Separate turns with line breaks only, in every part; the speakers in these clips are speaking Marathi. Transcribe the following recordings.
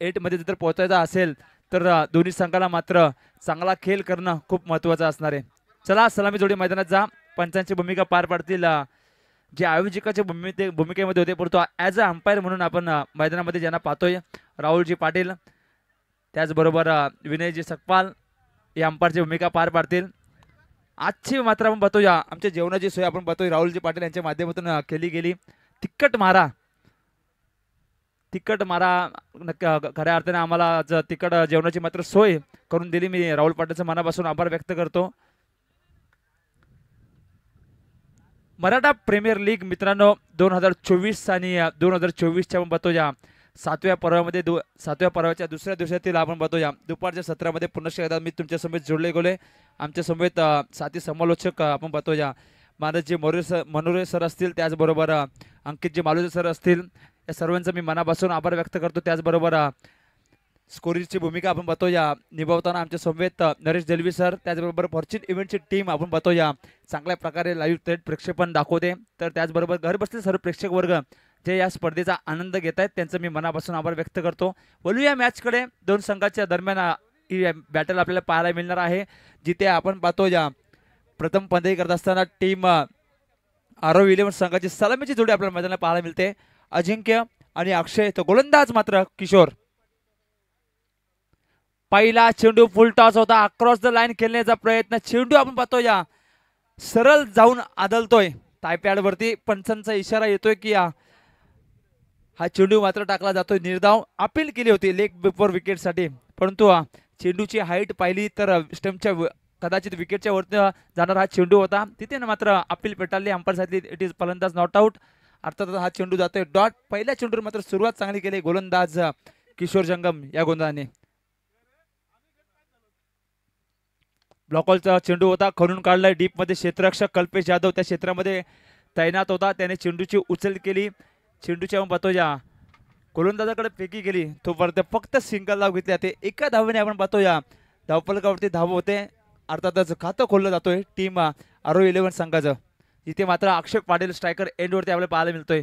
8 मध्ये जर पोहोचायचा असेल तर दोन्ही संघाला मात्र चांगला खेळ करणं खूप महत्त्वाचं असणार आहे. चला सलामी जोडी मैदानात जा. पंचांची भूमिका पार पाडतील जे आयोजकाच्या भूमिकेमध्ये होते, परंतु ॲज अ अंपायर म्हणून आपण मैदानामध्ये ज्यांना पाहतोय राहुलजी पाटील, त्याचबरोबर विनयजी सकपाल या अंपायरची भूमिका पार पाडतील. आजची मात्र आपण पाहतोय आमच्या जेवणाची सोय आपण पाहतोय राहुलजी पाटील यांच्या माध्यमातून केली गेली. तिखट मारा खऱ्या अर्थाने आम्हाला तिखट जेवणाची मात्र सोय करून दिली. मी राहुल पाटीलचा मनापासून आभार व्यक्त करतो. मराठा प्रीमियर लीग मित्रांनो 2024 आणि 2024च्या आपण पाहतोय सातव्या पर्वाच्या दुसऱ्या दिवसातील आपण पाहतोय दुपारच्या सत्रामध्ये पुन्हा एकदा मी तुमच्या समेत जोडले गेलोय. आमच्या समेत साथी समालोचक आपण पाहतोय मानसजी मनोरे सर असतील, त्याचबरोबर अंकितजी मालुजे सर असतील. या सर्वांचा मी मनापासून आभार व्यक्त करतो. त्याचबरोबर स्कोरिंगची भूमिका आपण पाहतोय निभावताना आमच्या समवेत नरेश दलवी सर, त्याचबरोबर फॉर्च्यून इव्हेंटची टीम आपण पाहतोय चांगल्या प्रकारे लाईव्ह थेट प्रक्षेपण दाखवते. तर त्याचबरोबर घर बसले सर्व प्रेक्षक वर्ग जे या स्पर्धेचा आनंद घेत आहेत त्यांचं मी मनापासून आभार व्यक्त करतो. बोलू या मॅचकडे. दोन संघाच्या दरम्यान ही बॅटल आपल्याला पाहायला मिळणार आहे, जिथे आपण पाहतोय प्रथम पंधेरी करत असताना टीम आरो 11 संघाची सलामीची जोडी आपल्याला मैदानाला पाहायला मिळते. अजिंक्य आणि अक्षय, तो गोलंदाज मात्र किशोर. पहिला चेंडू फुल टॉस होता, अक्रॉस द लाईन खेळण्याचा प्रयत्न. चेंडू आपण पाहतोय सरळ जाऊन आदलतोय टायपॅड वरती. पंचांचा इशारा येतोय की हा चेंडू मात्र टाकला जातोय. निर्धाव अपील केली होती लेग बिफोर विकेट साठी, परंतु चेंडूची हाईट पाहिली तर स्टंपच्या कदाचित विकेटच्या वरती जाणारा हा चेंडू होता. तिथे मात्र अपील पेटाळली. अंपायर सांगितले इट इज फलंदाज नॉट आउट. अर्थात हा चेंडू जातोय डॉट. पहिल्या चेंडूवर मात्र सुरुवात चांगली केली गोलंदाज किशोर जंगम या गोंधळाने. ब्लॉकॉलचा चेंडू होता, खणून काढलाय डीप मध्ये. क्षेत्ररक्षक कल्पेश जाधव त्या क्षेत्रामध्ये तैनात होता, त्याने चेंडूची उचल केली. चेंडूच्या पाहतोय गोलंदाजाकडे फेकी केली, तो परत फक्त सिंगल धाव घेतली जाते. एका धावेने आपण पाहतोय धावफलकावरती धाव होते. अर्थातच खातं खोललं जातोय टीम आरो 11 संघाचं. इथे मात्र अक्षय पाटील स्ट्रायकर एंडवरती आपल्याला पाहायला मिळतोय.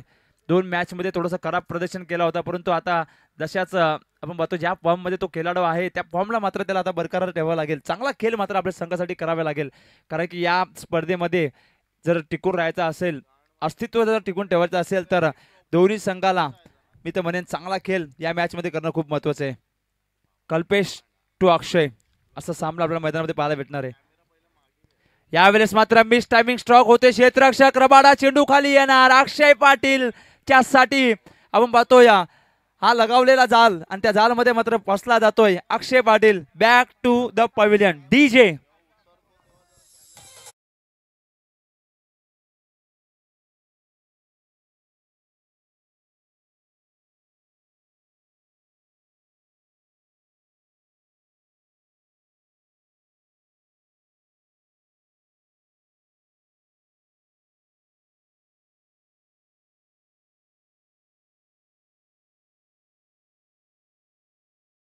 2 मॅचमध्ये थोडंसं खराब प्रदर्शन केला होता, परंतु आता जशाच आपण पाहतो ज्या फॉर्ममध्ये तो खेळाडू आहे त्या फॉर्मला मात्र त्याला आता बरकरार ठेवावा लागेल. चांगला खेळ मात्र आपल्या संघासाठी करावा लागेल, कारण की या स्पर्धेमध्ये जर टिकून राहायचं असेल, अस्तित्व जर टिकून ठेवायचं असेल तर दोन्ही संघाला मी तर म्हणेन चांगला खेळ या मॅचमध्ये करणं खूप महत्त्वाचं आहे. कल्पेश टू अक्षय असा सामना आपल्याला मैदानामध्ये पाहायला भेटणार आहे. यावेळेस मात्र मिस टायमिंग स्ट्रोक होते. क्षेत्ररक्षक रबाडा, चेंडू खाली येणार. अक्षय पाटील च्यासाठी आपण पाहतोय हा लगावलेला जाल आणि त्या जालमध्ये मात्र फसला जातोय. Akshay Patil back to the pavilion. DJ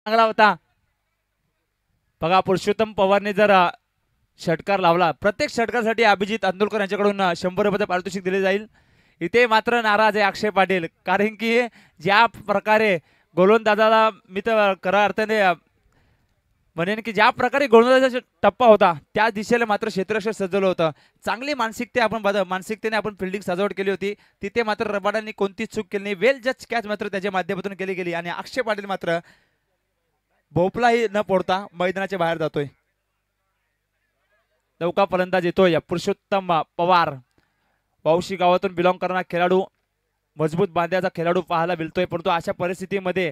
चांगला होता बघा. पुरुषोत्तम पवारने जर षटकार लावला, प्रत्येक षटकारासाठी अभिजित अंदुलकर यांच्याकडून 100 रुपये पारितोषिक दिले जाईल. इथे मात्र नाराज आहे अक्षय पाटील, कारण की ज्या प्रकारे गोलंदाजाला मी तर खऱ्या अर्थाने म्हणेन की ज्या प्रकारे गोलंदाजाचा टप्पा होता त्या दिशेला मात्र क्षेत्ररक्षक सजवलं होतं. चांगली मानसिकतेने आपण फिल्डिंग सजावट केली होती. तिथे मात्र रबाडांनी कोणतीच चूक केली नाही. वेल जज कॅच मात्र त्याच्या माध्यमातून केली गेली आणि अक्षय पाटील मात्र भोपलाही न पडता मैदानाच्या बाहेर जातोय. नौका फलंदाज येतोय पुरुषोत्तम पवार, वावशी गावातून बिलॉंग करणारा खेळाडू, मजबूत बांध्याचा खेळाडू पाहायला मिळतोय. परंतु अशा परिस्थितीमध्ये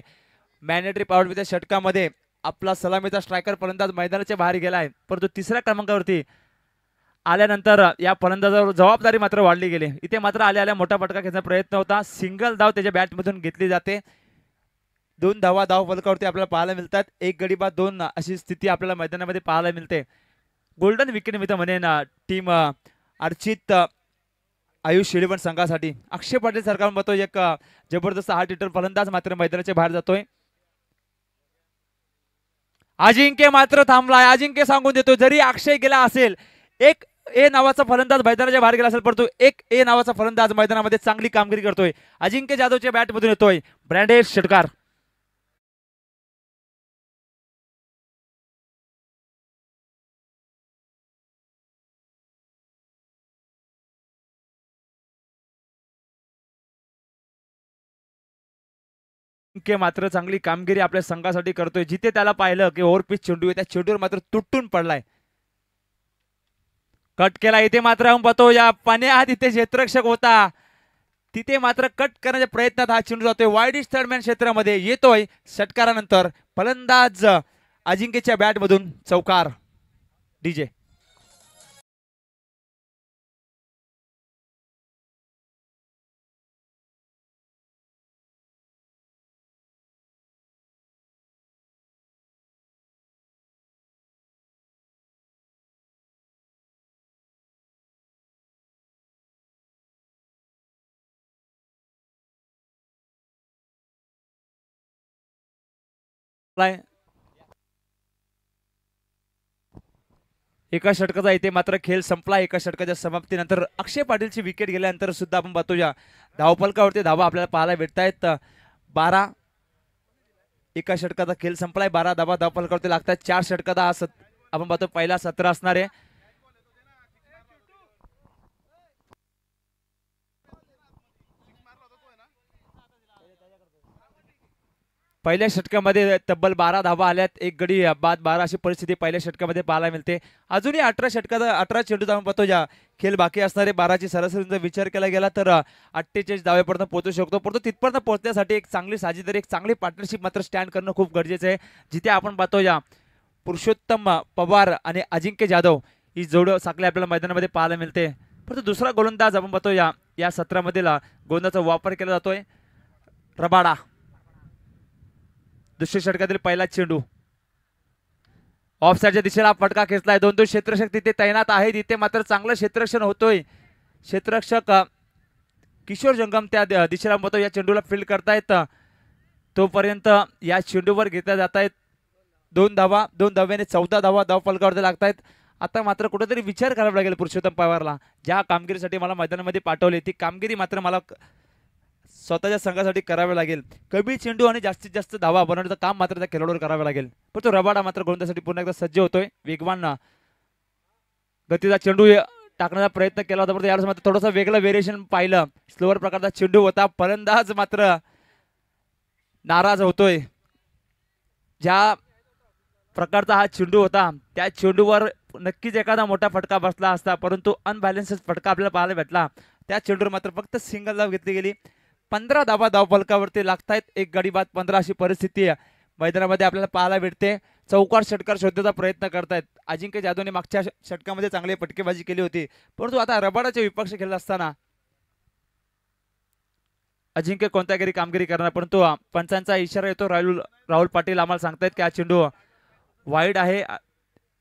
मॅन्डेटरी पॉवर षटकामध्ये आपला सलामीचा स्ट्रायकर फलंदाज मैदानाच्या बाहेर गेलाय, परंतु तिसऱ्या क्रमांकावरती आल्यानंतर या फलंदाजावर जबाबदारी मात्र वाढली गेली. इथे मात्र आल्या मोठा फटका घेण्याचा प्रयत्न होता. सिंगल धाव त्याच्या बॅटमधून घेतली जाते. 2 धावा धाव फलकावरती आपल्याला पाहायला मिळतात. 1 गडी बाद 2 अशी स्थिती आपल्याला मैदानामध्ये पाहायला मिळते. गोल्डन विकेट मी तर म्हणेन टीम अर्चित आयुष 11 संघासाठी. अक्षय पाटील सरकार बघतो एक जबरदस्त हार्ट हिटर फलंदाज मात्र मैदानाच्या बाहेर जातोय. अजिंक्य मात्र थांबलाय. अजिंक्य सांगून देतो जरी अक्षय गेला असेल, एक ए नावाचा फलंदाज मैदानाच्या बाहेर गेला असेल, परंतु एक ए नावाचा फलंदाज मैदानामध्ये चांगली कामगिरी करतोय. अजिंक्य जाधवच्या बॅटमधून येतोय ब्रँडेड षटकार. के मात्र चांगली कामगिरी आपल्या संघासाठी करतोय. जिथे त्याला पाहिलं की ओव्हरपिच चेंडू आहे, त्या चेंडूवर मात्र तुटून पडलाय. कट केला इथे मात्र आपण पाहतो या पाण्यात इथे क्षेत्ररक्षक होता, तिथे मात्र कट करण्याच्या प्रयत्नात हा चेंडू जातोय. वाईड थर्ड मॅन क्षेत्रामध्ये येतोय. षटकारानंतर फलंदाज अजिंक्यच्या बॅट मधून चौकार. डीजे एका षटकाचा इथे मात्र खेळ संपला. एका षटकाच्या समाप्तीनंतर अक्षय पाटीलची विकेट गेल्यानंतर सुद्धा आपण पाहतो या धावफलकावरती धावा आपल्याला पाहायला भेटत आहेत. 12 एका षटकाचा खेळ संपलाय. 12 धावा धावफलकावरती लागतात. 4 षटकाचा हा आपण पाहतो पहिला 17 असणार आहे. पहिल्या षटकामध्ये तब्बल 12 धावा आल्यात. एक गडी बाद 12 अशी परिस्थिती पहिल्या षटकामध्ये पाहायला मिळते. अजूनही 18 षटकाचा 18 चेंडूत आपण पाहतो ज्या खेळ बाकी असणारे 12ची सरासरीचा विचार केला गेला तर 48 धावेपर्यंत पोहोचू शकतो. परंतु तिथपर्यंत पोहोचण्यासाठी एक चांगली साजेदारी, एक चांगली पार्टनरशिप मात्र स्टँड करणं खूप गरजेचं आहे. जिथे आपण पाहतो या पुरुषोत्तम पवार आणि अजिंक्य जाधव ही जोड साखळी आपल्याला मैदानामध्ये पाहायला मिळते. परंतु दुसरा गोलंदाज आपण पाहतो या सत्रामधील गोलंदाजाचा वापर केला जातोय रबाडा. दुसऱ्या षटकातील पहिला चेंडू ऑफसाईडच्या दिशेला फटका खेचलाय. 2-2 क्षेत्ररक्षक तिथे तैनात आहेत. इथे मात्र चांगलं क्षेत्ररक्षण होतोय. क्षेत्ररक्षक किशोर जंगम त्या दिशेला पाहतो या चेंडूला फील्ड करतायत. तोपर्यंत या चेंडूवर घेतल्या जात आहेत 2 धावा. 2 धाव्याने 14 धावा धावफलकावरती लागतायत. आता मात्र कुठेतरी विचार करावा लागेल पुरुषोत्तम पवारला. ज्या कामगिरीसाठी मला मैदानामध्ये पाठवले ती कामगिरी मात्र मला स्वतःच्या संघासाठी करावे लागेल. कमी चेंडू आणि जास्तीत जास्त धावा बनवण्याचं काम मात्र त्या खेळाडूवर करावे लागेल. पण तो रबाडा मात्र गोलंदाजीसाठी पुन्हा एकदा सज्ज होतोय. वेगवान गतीचा चेंडू टाकण्याचा प्रयत्न केला होता, परंतु यावेळेस मात्र थोडंसं वेगळं व्हेरिएशन पाहिलं. स्लोअर प्रकारचा चेंडू होता. फलंदाज मात्र नाराज होतोय. ज्या प्रकारचा हा चेंडू होता त्या चेंडूवर नक्कीच एखादा मोठा फटका बसला असता, परंतु अनबॅलन्स फटका आपल्याला पाहायला भेटला. त्या चेंडूवर मात्र फक्त सिंगल धाव घेतली गेली. 15 धावा धावफलकावरती लागतायत. एक गडी बाद 15 अशी परिस्थिती मैदानामध्ये आपल्याला पाहायला भेटते. चौकार षटकार शोधण्याचा प्रयत्न करतायत. अजिंक्य जाधवने मागच्या षटकामध्ये चांगली फटकेबाजी केली होती, परंतु आता रबाडाचे विपक्ष खेळत असताना अजिंक्य कोणत्या कामगिरी करणार. परंतु पंचांचा इशारा येतो. राहुल पाटील आम्हाला सांगतायत की हा चेंडू वाईड आहे.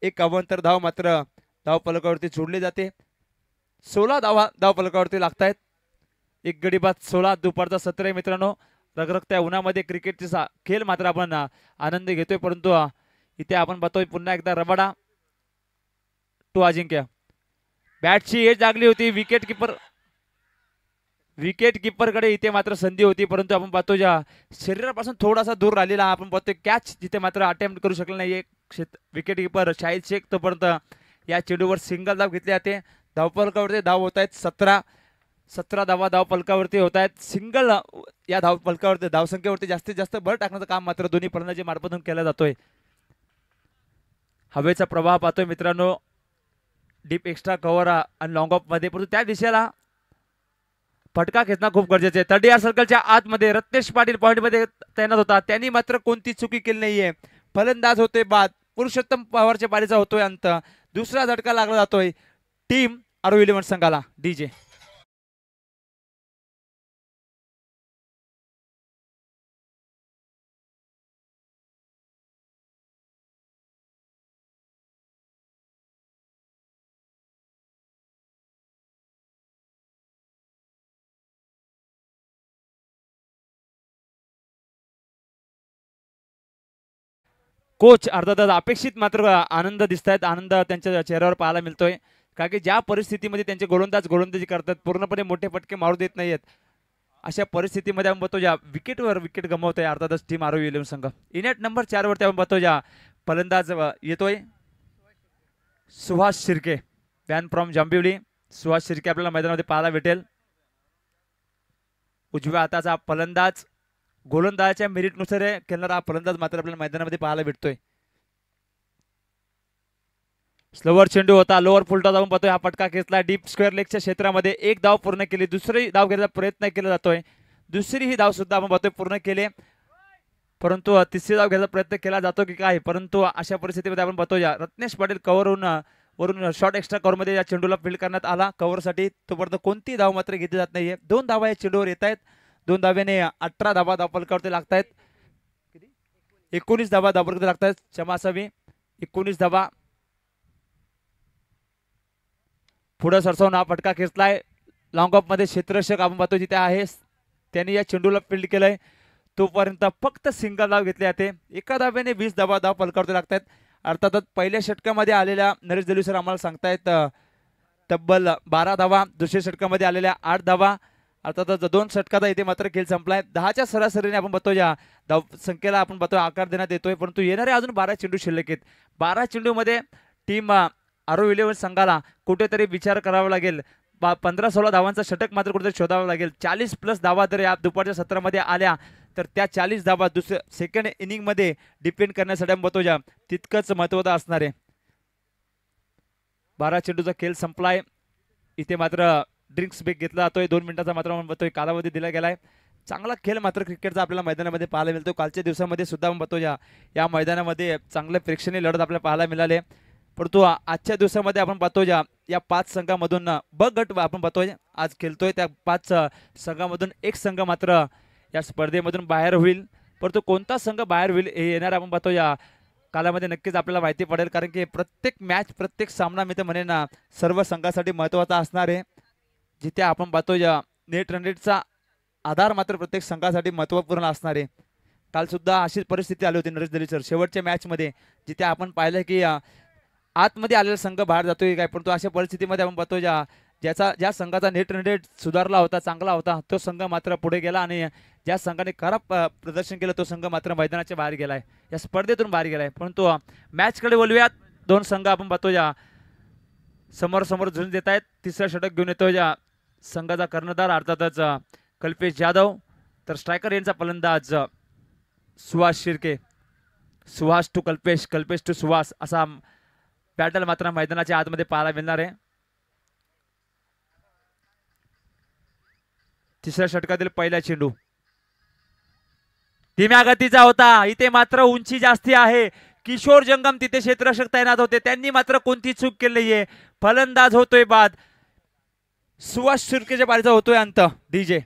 एक अवांतर धाव मात्र धावफलकावरती सोडली जाते. 16 धावा धावफलकावरती लागतायत. एक गडी बाद 16. दुपारचा सत्र आहे मित्रांनो. रगरगत्या उन्हामध्ये क्रिकेटचा खेळ मात्र आपण आनंद घेतोय, परंतु इथे आपण पाहतोय पुन्हा एकदा रबाडा टू अजिंक्य. बॅटची एज लागली होती. विकेट कीपरकडे इथे मात्र संधी होती, परंतु आपण पाहतो ज्या शरीरापासून थोडासा दूर राहिलेला आपण पाहतोय कॅच जिथे मात्र अटेम्प्ट करू शकला नाही विकेट कीपर शाहिद शेख. तोपर्यंत या चेंडूवर सिंगल धाव घेतली जाते. धावफलकावरती धाव होत आहेत 17 धावा धावफलकावरती होत आहेत. सिंगल या धावफलकावरती धावसंख्येवरती जास्तीत जास्त भर टाकण्याचं काम मात्र दोन्ही फलंदाजी मार्फतून केलं जातोय. हवेचा प्रवाह पाहतोय मित्रांनो. डीप एक्स्ट्रा कव्हर आणि लॉंग ऑफ मध्ये, परंतु त्या दिशेला फटका खेचणं खूप गरजेचं आहे. 30 सर्कलच्या आतमध्ये रत्नेश पाटील पॉइंट मध्ये तैनात होता. त्यांनी मात्र कोणती चुकी केली नाहीये. फलंदाज होतोय बाद. पुरुषोत्तम पवारच्या पारीचा होतोय अंत. दुसरा झटका लागला जातोय टीम आरो 11 संघाला. डीजे कोच अर्थातच अपेक्षित मात्र आनंद दिसत आहेत. आनंद त्यांच्या चेहऱ्यावर पाहायला मिळतोय, कारण की ज्या परिस्थितीमध्ये त्यांचे गोलंदाजी करतात, पूर्णपणे मोठे फटके मारू देत नाहीयेत, अशा परिस्थितीमध्ये आपण बघतो ज्या विकेटवर विकेट गमावतोय अर्थातच टीम आरो 11 संघ. इनेट नंबर 4 वरती आपण बघतो ज्या फलंदाज येतोय सुहास शिर्के, फॅन फ्रॉम जांभिवली. सुहास शिर्के आपल्याला मैदानामध्ये पाहायला भेटेल. उजव्या हाताचा फलंदाज गोलंदाजाच्या मेरिटनुसार खेळणारा हा फलंदाज मात्र आपल्याला मैदानामध्ये पाहायला भेटतोय. स्लोवर चेंडू होता, लोअर फुलटा जाऊन पाहतोय, हा फटका खेचला डीप स्क्वेअर लेगच्या क्षेत्रामध्ये. एक धाव पूर्ण केली, दुसरी धाव घेण्याचा प्रयत्न केला जातोय, दुसरी ही धाव सुद्धा आपण पाहतोय पूर्ण केले, परंतु तिसरी धाव घ्यायचा प्रयत्न केला जातो की काय. परंतु अशा परिस्थितीमध्ये आपण पाहतोय रत्नेश पाटील कव्हर वरून शॉर्ट एक्स्ट्रा कव्हरमध्ये या चेंडूला फील्ड करण्यात आला कव्हरसाठी. तोपर्यंत कोणती धाव मात्र घेतली जात नाहीये. 2 धावा या चेंडूवर येत आहेत. 2 धाव्याने 18 धावा धावफलकावरती लागतायत. 19 धावा धावफलकावरती लागतायत, क्षमा असावी, 19 धावा. पुढे सरसावून हा फटका खेचलाय. लॉंग ऑफ मध्ये क्षेत्ररक्षक आपण पाहतो जिथे आहे त्यांनी या चेंडूला फील्ड केलंय. तोपर्यंत फक्त सिंगल धाव घेतली जाते. एका धाव्याने 20 धावा धावफलकावरती लागतात. अर्थातच पहिल्या षटकामध्ये आलेल्या नरेश दलवी सर आम्हाला सांगतायत तब्बल 12 धावा, दुसऱ्या षटकामध्ये आलेल्या 8 धावा. अर्थातच 2 षटकाचा इथे मात्र खेळ संपलाय. 10च्या सरासरीने आपण बघतो या धाव संख्येला आपण बघतो आकार देण्यात येतोय, परंतु येणारे अजून 12 चेंडू शिल्लक आहेत. 12 चेंडूमध्ये टीम आरो 11 संघाला कुठेतरी विचार करावा लागेल. 15-16 धावांचा षटक मात्र कुठेतरी शोधावा लागेल. 40+ धावा जर या दुपारच्या सत्रामध्ये आल्या तर त्या 40 धावा दुसऱ्या सेकंड इनिंगमध्ये डिपेंड करण्यासाठी आपण बघतो या तितकंच महत्त्वाचं असणार आहे. 12 चेंडूचा खेळ संपलाय. इथे मात्र ड्रिंक्स ब्रेक घेतला जातोय. 2 मिनिटाचा मात्र आपण बघतोय कालावधी दिला गेलाय. चांगला खेळ मात्र क्रिकेटचा आपल्याला मैदानामध्ये पाहायला मिळतो. कालच्या दिवसामध्ये सुद्धा आपण बघतो या मैदानामध्ये चांगले प्रेक्षणीय लढत आपल्याला पाहायला मिळाले. परंतु आजच्या दिवसामध्ये आपण पाहतो या 5 संघामधून ब गट आपण पाहतोय आज खेळतोय. त्या 5 संघामधून एक संघ मात्र या स्पर्धेमधून बाहेर होईल. परंतु कोणता संघ बाहेर होईल हे येणार आपण पाहतो या कालामध्ये नक्कीच आपल्याला माहिती पडेल. कारण की प्रत्येक मॅच प्रत्येक सामना मी तर म्हणेन सर्व संघासाठी महत्त्वाचा असणार आहे. जिथे आपण पाहतो या नेट रन रेटचा आधार मात्र प्रत्येक संघासाठी महत्त्वपूर्ण असणार आहे. काल सुद्धा अशीच परिस्थिती आली होती नरेश दलवी सर शेवटच्या मॅचमध्ये, जिथे आपण पाहिलं की आतमध्ये आलेला संघ बाहेर जातोय काय. परंतु अशा परिस्थितीमध्ये आपण पाहतो ज्या संघाचा नेट रन रेट सुधारला होता, चांगला होता, तो संघ मात्र पुढे गेला आणि ज्या संघाने खराब प्रदर्शन केलं तो संघ मात्र मैदानाच्या बाहेर गेलाय, या स्पर्धेतून बाहेर गेलाय. परंतु मॅचकडे बोलूयात. 2 संघ आपण पाहतो समोर झुंज देत आहेत. तिसरा षटक घेऊन येतो संघाचा कर्णधार अर्थातच कल्पेश जाधव, तर स्ट्रायकर यांचा फलंदाज सुहास शिर्के. सुहास टू कल्पेश, कल्पेश टू सुहास असा बॅटल मात्र मैदानाच्या आतमध्ये पाहायला मिळणार आहे. तिसऱ्या षटकातील पहिला चेंडू धीम्या गतीचा होता. इथे मात्र उंची जास्ती आहे. किशोर जंगम तिथे क्षेत्ररक्षक तैनात होते, त्यांनी मात्र कोणती चूक केली नाहीये. फलंदाज होतोय बाद. सुहास शिर्केच्या बारीचा होतोय अंत. DJ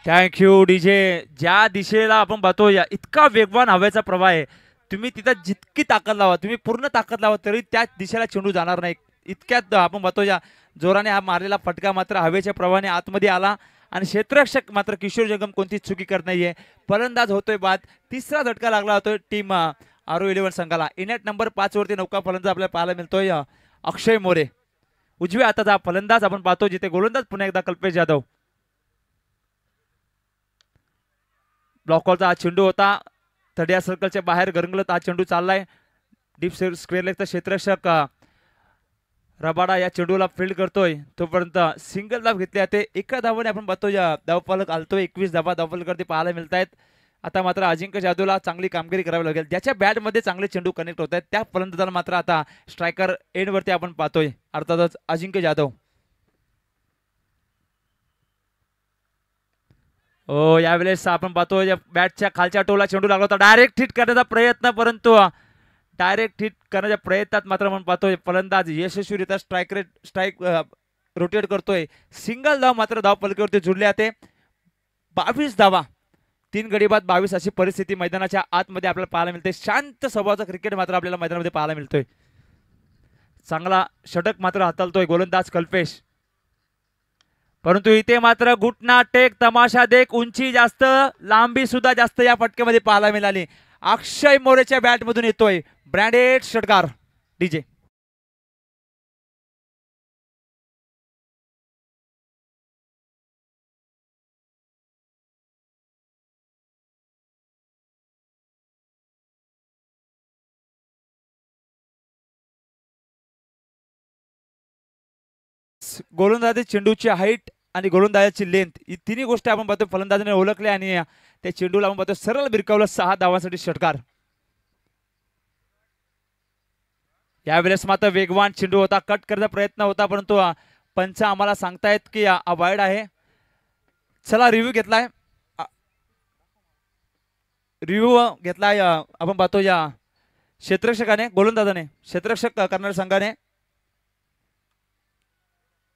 thank you DJ. ज्या दिशेला आपण पाहतो इतका वेगवान हवेचा प्रवाह आहे, तुम्ही तिथं जितकी ताकद लावा, तुम्ही पूर्ण ताकद लावा तरी त्या दिशेला चेंडू जाणार नाही. इतक्यात आपण पाहतो जोराने हा मारलेला फटका मात्र हवेच्या प्रवाहाने आतमध्ये आला आणि क्षेत्ररक्षक मात्र किशोर जंगम कोणतीच चुकी करत नाहीये. फलंदाज होतोय बाद. तिसरा झटका लागला होतोय टीम आरो 11 संघाला. इनेट नंबर 5 वरती नौका फलंदाज आपल्याला पाहायला मिळतोय अक्षय मोरे. उजव्या हाताचा फलंदाज आपण पाहतो, जिथे गोलंदाज पुन्हा एकदा कल्पेश जाधव. ब्लॉकवरचा हा चेंडू होता, थर्ड सर्कलच्या बाहेर गरंगलत हा चेंडू चाललाय. डीप स्क्वेअर लेगचा क्षेत्ररक्षक रबाडा या चेंडूला फील्ड करतोय. तोपर्यंत सिंगल धाव घेतली जाते. एका धावाने आपण पाहतो धावफलक आलतोय. 21 धावा धावफलकावरती पाहायला मिळत आहेत. आता मात्र अजिंक्य जाधवला चांगली कामगिरी करावी लागेल. ज्याच्या बॅटमध्ये चांगले चेंडू कनेक्ट होत आहेत त्या फलंदाजाला मात्र आता स्ट्रायकर एंडवरती आपण पाहतोय, अर्थातच अजिंक्य जाधव. हो, यावेळेस आपण पाहतो बॅटच्या खालच्या टोला चेंडू लागला होता. डायरेक्ट हिट करण्याचा प्रयत्न, परंतु डायरेक्ट हिट करण्याच्या प्रयत्नात मात्र आपण पाहतोय फलंदाज यशस्वीरित्या स्ट्राईक रोटेट करतोय. सिंगल धाव मात्र धाव फलकावरती जुळले जाते. 22 धावा, 3 गडी बाद 22 अशी परिस्थिती मैदानाच्या आतमध्ये आपल्याला पाहायला मिळते. शांत स्वभावाचा क्रिकेट मात्र आपल्याला मैदानामध्ये पाहायला मिळतोय. चांगला षटक मात्र हाताळतोय गोलंदाज कल्पेश. परंतु इथे मात्र घुटना टेक तमाशा देख, उंची जास्त लांबी सुद्धा जास्त या फटक्यामध्ये पाहायला मिळाली. अक्षय मोरेच्या बॅट मधून येतोय ब्रँडेड षटकार डीजे. गोलंदाजी चेंडूची हाईट आणि गोलंदाजाची लेंथ ही तिन्ही गोष्टी आपण पाहतो फलंदाजाने ओळखल्या आणि त्या चेंडूला आपण पाहतो सरळ भिरकावलं 6 धावांसाठी षटकार. यावेळेस मात्र वेगवान चेंडू होता, कट करण्याचा प्रयत्न होता परंतु पंच आम्हाला सांगतायत की वाईड आहे. चला रिव्ह्यू घेतलाय आपण पाहतो या क्षेत्ररक्षकाने गोलंदाजाने क्षेत्ररक्षक करणाऱ्या संघाने.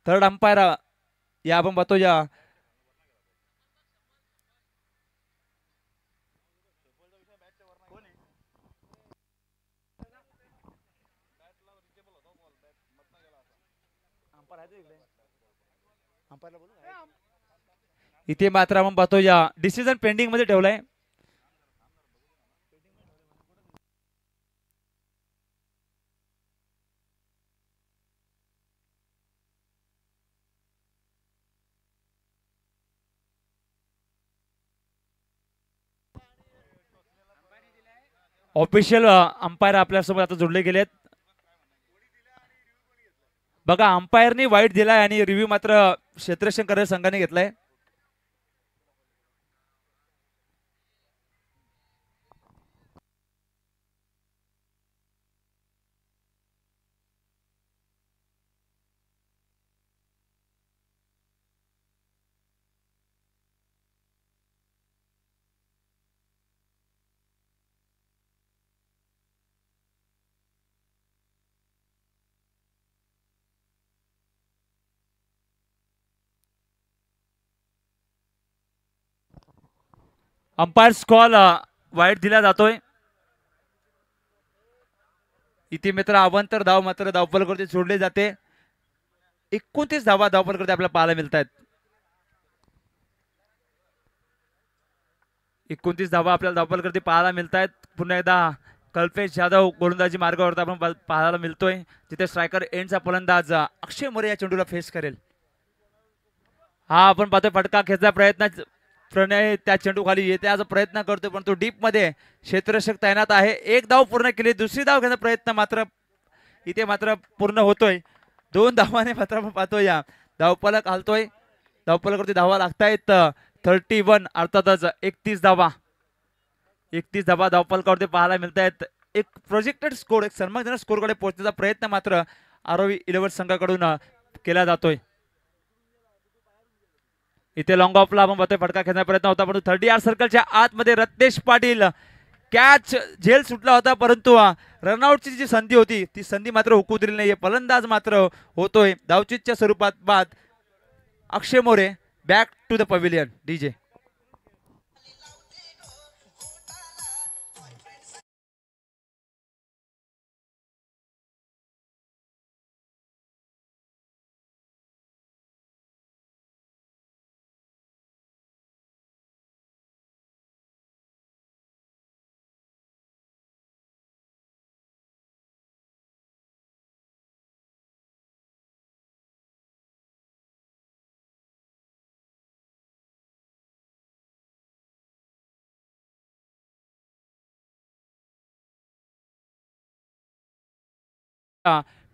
थर्ड अंपायर या आपण पाहतो या इथे मात्र आपण पाहतो या डिसिजन पेंडिंग मध्ये ठेवलाय. ऑफिशियल अंपायर आपल्यासोबत आता जोडले गेलेत. बघा अंपायरनी वाईट दिलाय आणि रिव्ह्यू मात्र क्षेत्ररक्षण करणाऱ्या संघाने घेतलाय. अंपायर कॉल वाईट दिला जातोय. इथे मित्र अवंतर धाव मात्र धावफलकावरती सोडले जाते. 29 धावा धावफलकावरती आपल्याला पाहायला मिळत आहेत. 29 धावा आपल्याला धावफलकावरती पाहायला मिळत आहेत. पुन्हा एकदा कल्पेश जाधव गोलंदाजी मार्गावरती आपण पाहायला मिळतोय, जिथे स्ट्रायकर एंडचा फलंदाज अक्षय मोरे या चेंडूला फेस करेल. हा आपण पाहतोय फटका खेचण्याचा प्रयत्न प्रणय त्या चेंडू खाली येण्याचा प्रयत्न करतोय पण तो डीप मध्ये क्षेत्ररक्षक तैनात आहे. एक धाव पूर्ण केली, दुसरी धाव घेण्याचा प्रयत्न मात्र इथे मात्र पूर्ण होतोय. 2 धावाने मात्र आपण पाहतोय या धावफलक हलतोय. धावफलकावरती धावा लागतायत 31 अर्थातच 31 धावा. 31 धावा धावफलकावरती पाहायला मिळत आहेत. एक प्रोजेक्टेड स्कोर, एक सन्मानजनक स्कोरकडे पोहोचण्याचा प्रयत्न मात्र आरोवी इलेव्हन संघाकडून केला जातोय. इथे लॉंग ऑफला आपण पाहतोय फटका खेळण्याचा प्रयत्न होता परंतु 30 यार्ड सर्कलच्या आतमध्ये रत्नेश पाटील कॅच झेल सुटला होता परंतु रनआउटची जी संधी होती ती संधी मात्र हुकू दिली नाहीये. फलंदाज मात्र होतोय धावचीतच्या स्वरूपात बाद. Akshay More back to the pavilion DJ.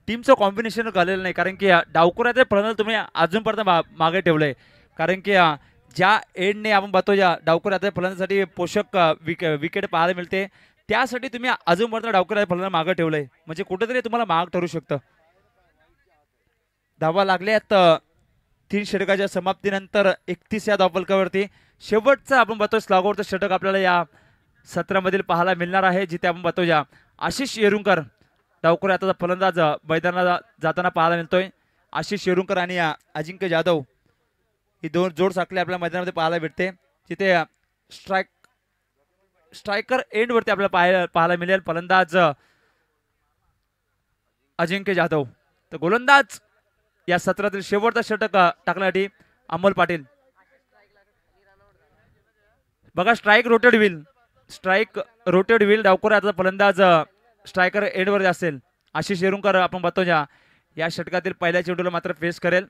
टीमचं कॉम्बिनेशन झालेलं नाही कारण की डावखुराचे प्रणाल तुम्ही अजूनपर्यंत मागे ठेवलंय. कारण की ज्या एंडने आपण पाहतो या डावखुराच्या फलंदाजासाठी पोषक विकेट पाहायला मिळते त्यासाठी तुम्ही अजूनपर्यंत डावखुराच्या फलंदाज मागे ठेवलंय म्हणजे कुठेतरी तुम्हाला महाग ठरू शकतं. धावा लागल्यात 3 षटकाच्या समाप्तीनंतर 31 या धावफलकावरती. शेवटचा आपण पाहतो स्लॉगवरचं षटक आपल्याला या सत्रामधील पाहायला मिळणार आहे, जिथे आपण पाहतो या आशिष येरुंकर डावखुरा आता फलंदाज मैदानाला जाताना पाहायला मिळतोय. आशिष येरुंकर आणि अजिंक्य जाधव ही 2 जोड साखळी आपल्या मैदानामध्ये पाहायला भेटते, जिथे स्ट्रायकर एंड वरती आपल्याला पाहायला मिळेल फलंदाज अजिंक्य जाधव. तर गोलंदाज या सत्रातील शेवटचा षटक टाकण्यासाठी अमोल पाटील. बघा स्ट्राइक रोटेट होईल स्ट्राईक रोटेड व्हील डावकर आता फलंदाज स्ट्रायकर एंडवर असेल. आशिष येरुंकर आपण बघतो या षटकातील पहिल्या चेंडूला मात्र फेस करेल.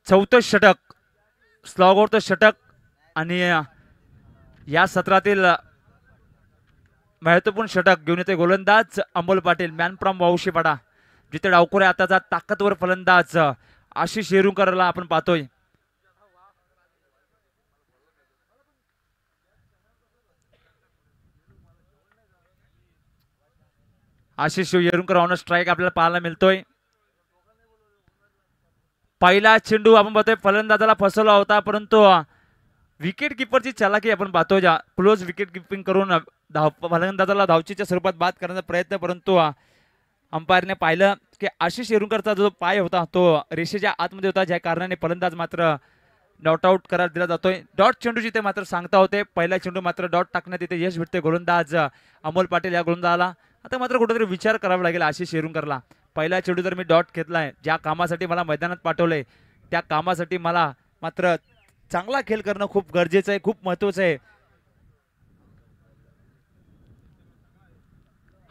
चौथं षटक स्लॉगवरचं षटक आणि या सत्रातील महत्वपूर्ण षटक घेऊन येते गोलंदाज अमोल पाटील मॅन फ्रॉम वावशीपाडा. जिथे डावखोरे आताचा ताकदवर फलंदाज आशिष येरुंकरला आपण पाहतोय. आशिष येरुंकर ऑन स्ट्राईक आपल्याला पाहायला मिळतोय. पहिला चेंडू आपण पाहतोय फलंदाजाला फसवला होता, परंतु विकेट किपरची चालाकी आपण पाहतोय. क्लोज विकेट किपिंग करून फलंदाजाला धावचीच्या स्वरूपात बाद करण्याचा प्रयत्न, परंतु अंपायरने पाहिलं की आशिष येरुंकरचा जो पाय होता तो रेषेच्या आतमध्ये होता, ज्या कारणाने फलंदाज मात्र डॉट आउट करार दिला जातोय. डॉट चेंडू जिथे मात्र सांगता होते, पहिला चेंडू मात्र डॉट टाकण्यात इथे यश भेटते गोलंदाज अमोल पाटील या गोलंदाजाला. आता मात्र कुठेतरी विचार करावा लागेल आशिष येरुंकरला. पहिला चेंडू जर मी डॉट घेतलाय, ज्या कामासाठी मला मैदानात पाठवलंय त्या कामासाठी मला मात्र चांगला खेळ करणं खूप गरजेचं आहे, खूप महत्वाचं आहे.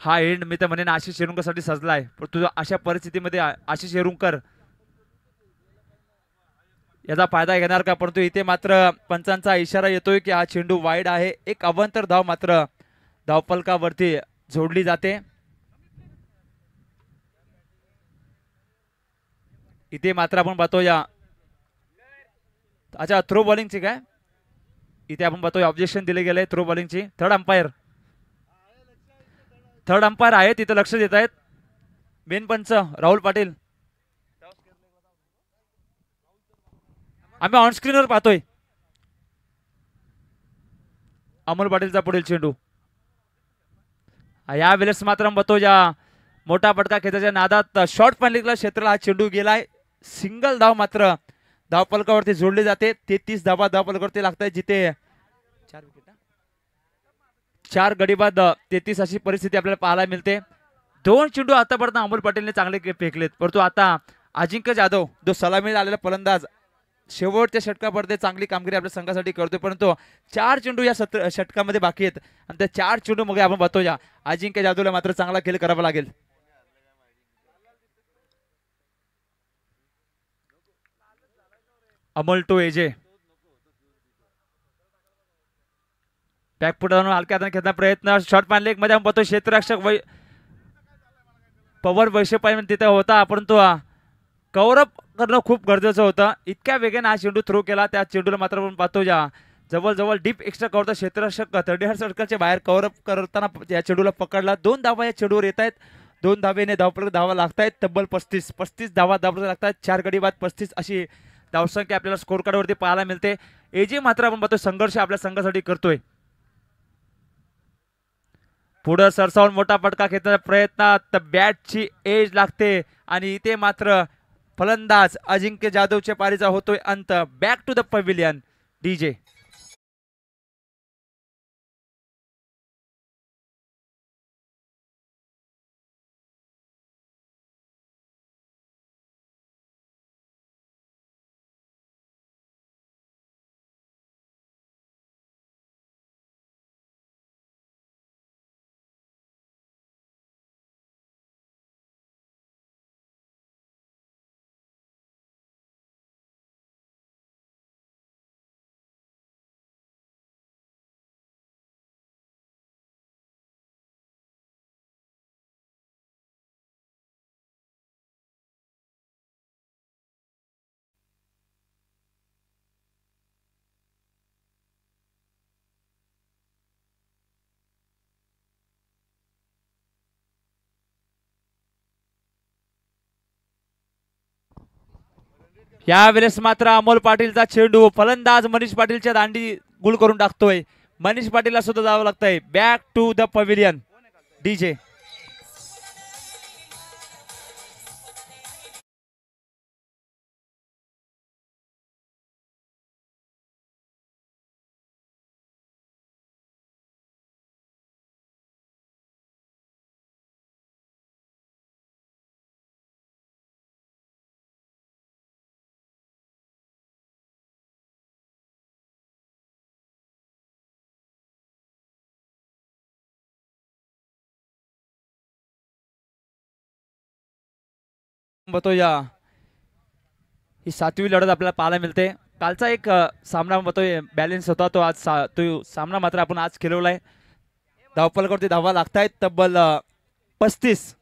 हा एंड मी तर म्हणेन आशिष येरुंकरसाठी सजलाय, परंतु अशा परिस्थितीमध्ये आशिष येरुंकर याचा फायदा घेणार का? परंतु इथे मात्र पंचांचा इशारा येतोय की हा चेंडू वाईड आहे. एक अवांतर धाव मात्र धावफलकावरती जोडली जाते. इथे मात्र आपण पाहतो अच्छा थ्रो बॉलिंगची काय इथे आपण पाहतोय ऑब्जेक्शन दिले गेले थ्रो बॉलिंगची. थर्ड अंपायर आहे तिथे लक्ष देत आहेत मेन पंच राहुल पाटील. आम्ही ऑनस्क्रीनवर पाहतोय अमोल पाटीलचा पुढील चेंडू. या वेळेस मात्र बघतो मोठा फटका खेळाच्या नादात शॉर्ट पॅनलिकला क्षेत्राला हा चेंडू गेलाय. सिंगल धाव मात्र धावफलकावरती जोडले जाते. 33 धावा धावफलकावरती लागतात, जिथे 4 गडी बाद 33 अशी परिस्थिती आपल्याला पाहायला मिळते. 2 चेंडू आतापर्यंत अमोल पाटीलने चांगले फेकलेत, परंतु आता अजिंक्य जाधव जो सलामी आलेला फलंदाज शेवटच्या षटकापर्यंत चांगली कामगिरी आपल्या संघासाठी करतोय, परंतु 4 चेंडू या षटकामध्ये बाकी आहेत आणि त्या 4 चेंडू मध्ये आपण बघतो अजिंक्य जाधवला मात्र चांगला खेळ करावा लागेल. अमोल टू एजे बॅकफुट हलक्या हाताने खेळण्याचा प्रयत्न. शॉर्ट पॅन लेग मध्ये आपण पाहतो क्षेत्ररक्षक पवन वैशेपाई तिथे होता, परंतु कव्हर अप करणं खूप गरजेचं होतं. इतक्या वेगाने हा चेंडू थ्रो केला, त्या चेंडूला मात्र आपण पाहतो जवळ डीप एक्स्ट्रा कव्हर क्षेत्ररक्षक 30 सर्कलच्या बाहेर कव्हर अप करताना या चेंडूला पकडला. 2 धावा या चेंडूवर येत आहेत. 2 धावेने धावा लागतायत. तब्बल 35 धावा लागतात. 4 गडी बाद 35 अशी धावसंख्या आपल्याला स्कोर कार्डवरती पाहायला मिळते. एजे मात्र आपण पाहतो संघर्ष आपल्या संघासाठी करतोय. पुढे सरसावून मोठा फटका खेळण्याचा प्रयत्नात बॅटची एज लागते आणि इथे मात्र फलंदाज अजिंक्य जाधवच्या पारीचा होतोय अंत. Back to the pavilion DJ. यावेळेस मात्र अमोल पाटीलचा चेंडू फलंदाज मनीष पाटीलच्या दांडी गुल करून टाकतोय. मनीष पाटीलला सुद्धा जावं लागतंय. Back to the pavilion DJ. बतोया ही 7वी लढत आपल्याला पाहायला मिळते. कालचा एक सामना बतोय बॅलन्स होता, तो आज तो सामना मात्र आपण आज खेळवलाय. धावपलकडे धावा लागतायत तब्बल 35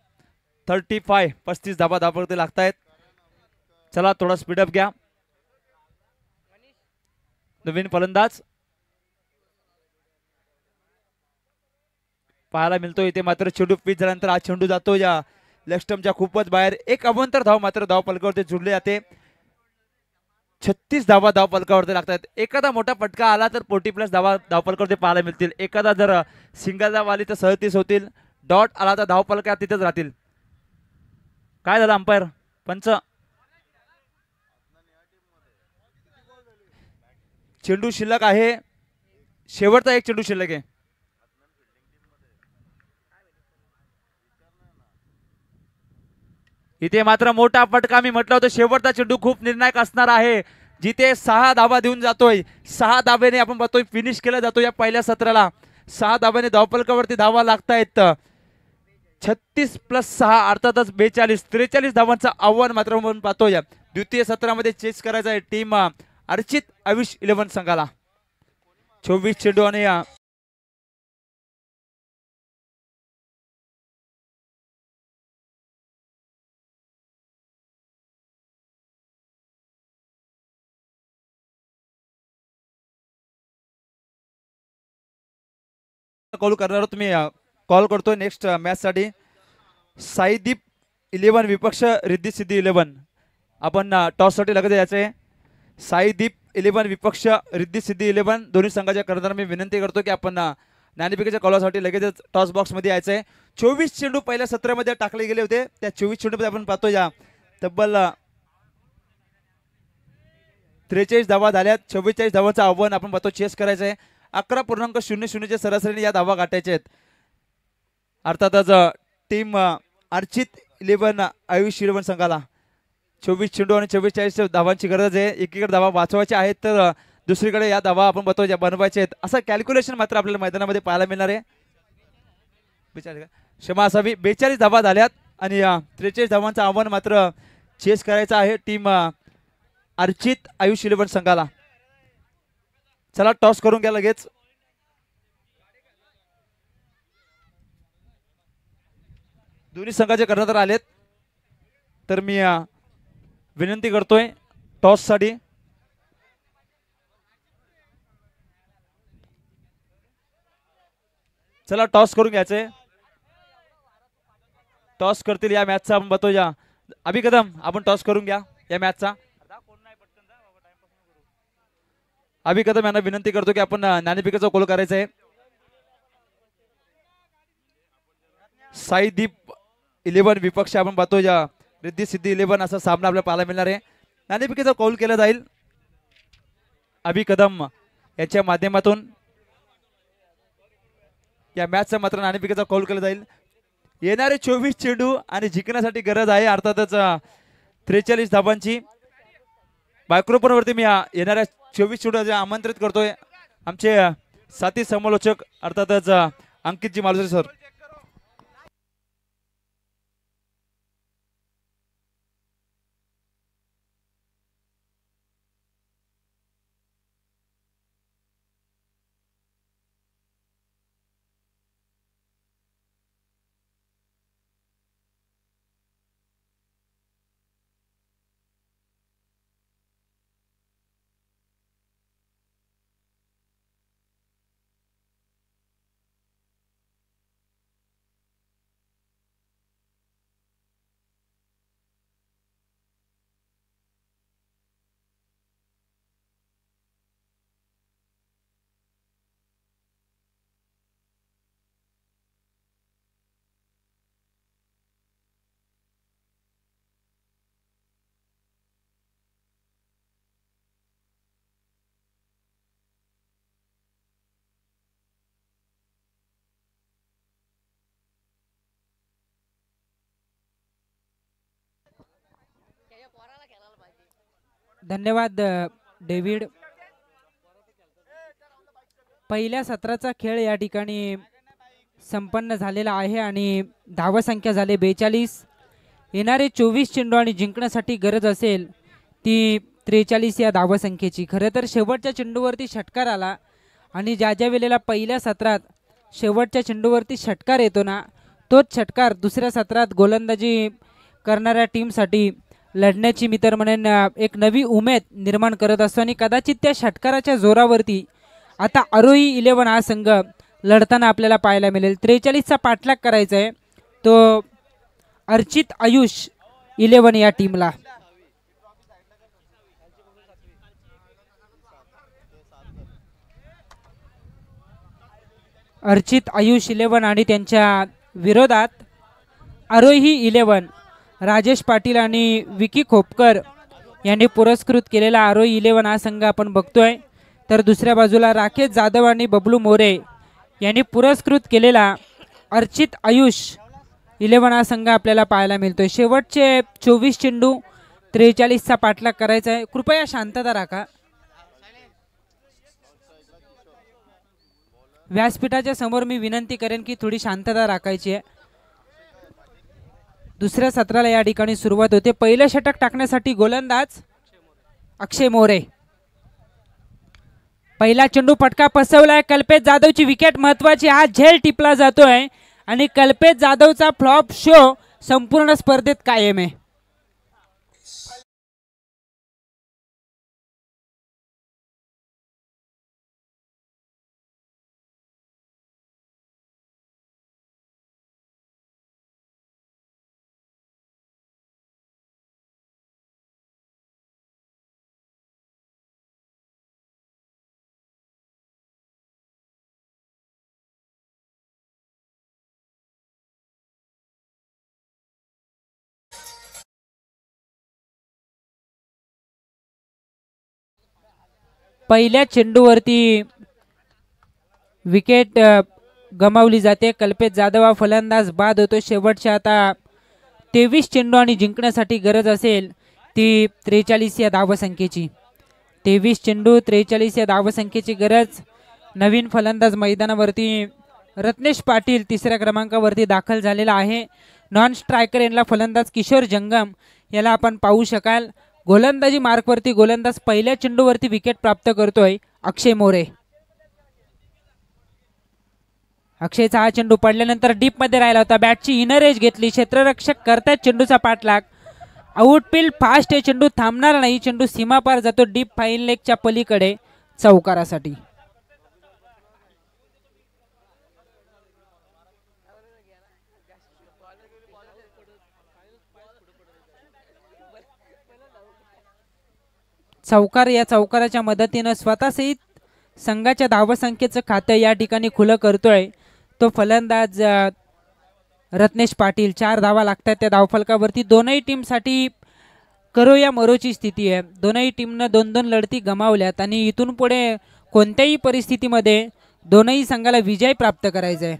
धावा धावपलकडे लागतायत. चला थोडा स्पीडअप घ्या. नवीन फलंदाज पाहायला मिळतो इथे. मात्र चेंडू पिच झाल्यानंतर हा चेंडू जातो या लेग स्टंपच्या खूपच बाहेर. एक अवंतर धाव मात्र धावपलकावरती जुळले जाते. 36 धावा धावपलकावरती लागतात. एखादा मोठा फटका आला तर 40+ धावा धावपलकावरती पाहायला मिळतील. एखादा जर सिंगल धाव आली तर 37 होतील. डॉट आला तर धावपलका तिथेच राहतील. काय झालं अंपायर पंच? चेंडू शिल्लक आहे. शेवटचा एक चेंडू शिल्लक आहे. इथे मात्र मोठा फटका. मी म्हटलं होतं शेवटचा चेंडू खूप निर्णायक असणार आहे. जिथे 6 धावा देऊन जातोय. 6 धाब्याने आपण बघतोय फिनिश केला जातो या पहिल्या सत्राला. 6 धाब्याने धावपलकावरती धावा लागतायत. 36+6 अर्थातच 43 धावांचं आव्हान मात्र आपण पाहतोय. द्वितीय सत्रामध्ये चेस करायचं आहे टीम अर्चित आयुष 11 संघाला. 24 चेंडू आणि कॉल करणार तुम्ही कॉल करतोय नेक्स्ट मॅच साठी. साईदीप 11 विपक्ष रिद्धी सिद्धी 11. आपण टॉस साठी लगेच यायचंय. साईदीप 11 विपक्ष रिद्धी सिद्धी 11 दोन्ही संघाच्या करताना मी विनंती करतो की आपण नाणेफेकीच्या कॉलासाठी लगेचच टॉस बॉक्स मध्ये यायचंय. 24 चेंडू पहिल्या सत्रामध्ये टाकले गेले होते. त्या 24 चेंडूमध्ये आपण पाहतो या तब्बल 43 धावा झाल्यात. 44 धावांचं आव्हान आपण पाहतो चेस करायचंय. 11.00 सरासरीने या धावा गाठायच्या आहेत. अर्थातच टीम अर्चित 11 आयुष 11 संघाला 24 चेंडू आणि 44 धावांची गरज आहे. एकीकडे धावा वाचवायच्या आहेत तर दुसरीकडे या धावा आपण बघतो ज्या बनवायच्या आहेत. असं कॅल्क्युलेशन मात्र आपल्याला मैदानामध्ये पाहायला मिळणार आहे. क्षमा असावी. 42 धावा झाल्यात आणि 43 धावांचं आव्हान मात्र चेस करायचं आहे टीम अर्चित आयुष 11 संघाला. चला टॉस करून घ्या लगेच. दोन्ही संघाचे कर्णधार आलेत तर मी विनंती करतोय टॉस साठी. चला टॉस करून घ्यायचंय. टॉस करतील या मॅचचा आपण बघतोय. अभि कदम आपण टॉस करून घ्या या मॅचचा. अभि कदम यांना विनंती करतो की आपण नाणेफेकीचा कॉल करायचा आहे. साईदीप 11 विपक्ष आपण पाहतो या रिद्धी सिद्धी 11 असा सामना आपल्याला पाहायला मिळणार आहे. नाणेफेकीचा कॉल केला जाईल अभि कदम यांच्या माध्यमातून. या मॅचचा मात्र नाणेफेकीचा कॉल केला जाईल. येणारे 24 चेंडू आणि जिंकण्यासाठी गरज आहे अर्थातच 43 धावांची. मायक्रोफोनवरती मी येणाऱ्या 24 चेंडू आमंत्रित करतोय आमचे साथी समालोचक अर्थातच अंकितजी मालुसरे सर.
धन्यवाद डेव्हिड. पहिल्या सत्राचा खेळ या ठिकाणी संपन्न झालेला आहे आणि धावसंख्या झाले 42. येणारे 24 चेंडू आणि जिंकण्यासाठी गरज असेल ती 43 या धावसंख्येची. खरं तर शेवटच्या चेंडूवरती षटकार आला आणि ज्या वेळेला पहिल्या सत्रात शेवटच्या चेंडूवरती षटकार येतो ना, तोच षटकार दुसऱ्या सत्रात गोलंदाजी करणाऱ्या टीमसाठी लढण्याची मी तर म्हणेन एक नवी उमेद निर्माण करत असतो आणि कदाचित त्या षटकाराच्या जोरावरती आता आरोही 11 हा संघ लढताना आपल्याला पाहायला मिळेल. 43चा पाठलाग करायचा आहे तो अर्चित आयुष 11 या टीमला. अर्चित आयुष 11 आणि त्यांच्या विरोधात आरोही 11 राजेश पाटील आणि विकी खोपकर यांनी पुरस्कृत केलेला आरोही 11 हा संघ आपण बघतोय. तर दुसऱ्या बाजूला राकेश जाधव आणि बबलू मोरे यांनी पुरस्कृत केलेला अर्चित आयुष 11 हा संघ आपल्याला पाहायला मिळतोय. शेवटचे 24 चेंडू 43चा पाठलाग करायचा आहे. कृपया शांतता राखा. व्यासपीठाच्या समोर मी विनंती करेन की थोडी शांतता राखायची आहे. दुसऱ्या सत्राला या ठिकाणी सुरुवात होते. पहिलं षटक टाकण्यासाठी गोलंदाज अक्षय मोरे. पहिला चेंडू फटका फसवलाय. कल्पेश जाधवची विकेट महत्वाची. हा झेल टिपला जातोय आणि कल्पेश जाधवचा फ्लॉप शो संपूर्ण स्पर्धेत कायम आहे. पहिल्या चेंडूवरती विकेट गमावली जाते. कल्पेश जाधव हा फलंदाज बाद होतो. शेवटच्या आता 23 चेंडू आणि जिंकण्यासाठी गरज असेल ती 43 या धावसंख्येची. 23 चेंडू 43 या धावसंख्येची गरज. नवीन फलंदाज मैदानावरती रत्नेश पाटील तिसऱ्या क्रमांकावरती दाखल झालेला आहे. नॉन स्ट्रायकर यांना फलंदाज किशोर जंगम याला आपण पाहू शकाल. गोलंदाजी मार्कवरती गोलंदाज पहिल्या चेंडूवरती विकेट प्राप्त करतोय अक्षय मोरे. अक्षयचा हा चेंडू पडल्यानंतर डीप मध्ये राहिला होता. बॅटची इनर एज घेतली. क्षेत्ररक्षक करतात चेंडूचा पाठलाग. आउटफील्ड फास्ट आहे. चेंडू थांबणार नाही. चेंडू सीमापार जातो डीप फाईन लेगच्या पलीकडे चौकारासाठी. चौकार या चौकाराच्या मदतीनं स्वतःसहित संघाच्या धावसंख्येचं खातं या ठिकाणी खुलं करतोय तो फलंदाज रत्नेश पाटील. 4 धावा लागतात त्या धावफलकावरती. दोनही टीमसाठी करो या मरोची स्थिती आहे. दोनही टीमनं 2-2 लढती गमावल्यात आणि इथून पुढे कोणत्याही परिस्थितीमध्ये दोनही संघाला विजय प्राप्त करायचा आहे.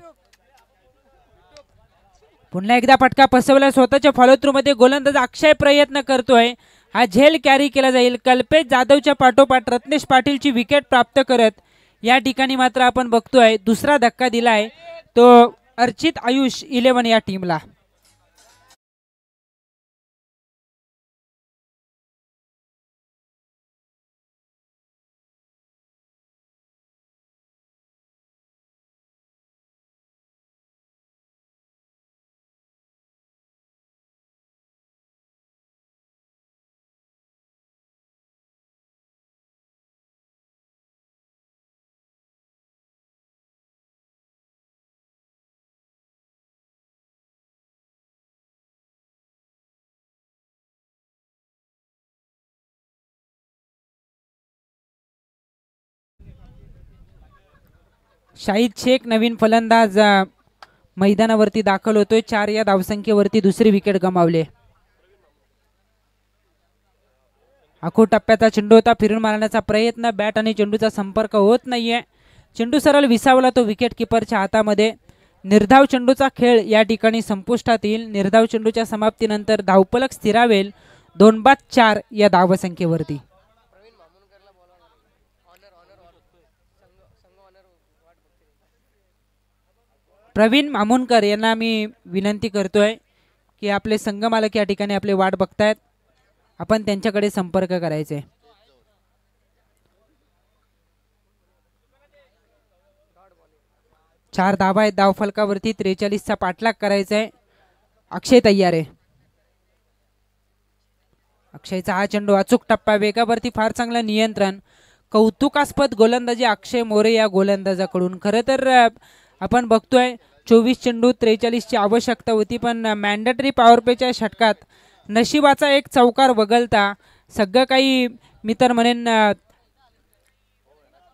पुन्हा एकदा फटका फसवला. स्वतःच्या फॉलो थ्रू मध्ये गोलंदाज अक्षय प्रयत्न करतोय. हा झेल कॅरी केला जाईल. कल्पेश जाधवच्या पाठोपाठ रत्नेश पाटीलची विकेट प्राप्त करत या ठिकाणी मात्र आपण बघतोय दुसरा धक्का दिलाय तो अर्चित आयुष 11 या टीमला. शाहिद शेख नवीन फलंदाज मैदानावरती दाखल होतोय. 4 या धावसंख्येवरती दुसरी विकेट गमावले. आखो टप्प्याचा चेंडू होता. फिरून मारण्याचा प्रयत्न. बॅट आणि चेंडूचा संपर्क होत नाहीये. चेंडू सरळ विसावला तो विकेट किपरच्या हातामध्ये. निर्धाव चेंडूचा खेळ या ठिकाणी संपुष्टात येईल. निर्धाव चेंडूच्या समाप्तीनंतर धावफलक स्थिरावेल 2-4 या धावसंख्येवरती. प्रवीण मामुनकर यांना मी विनंती करतोय की आपले संघ मालक या ठिकाणी आपली वाट बघतायत, आपण त्यांच्याकडे संपर्क करायचे. चार धावा आहेत धावफलकावरती, 43चा पाठलाग करायचा आहे. अक्षय तयार आहे. अक्षयचा हा चेंडू अचूक टप्पा, वेगावरती फार चांगलं नियंत्रण, कौतुकास्पद गोलंदाजी अक्षय मोरे या गोलंदाजाकडून. खरं तर आपण बघतोय 24 चेंडू 43ची आवश्यकता होती, पण मॅन्डेटरी पॉवर प्लेच्या षटकात नशिबाचा एक चौकार वगळता सगळं काही मी तर म्हणेन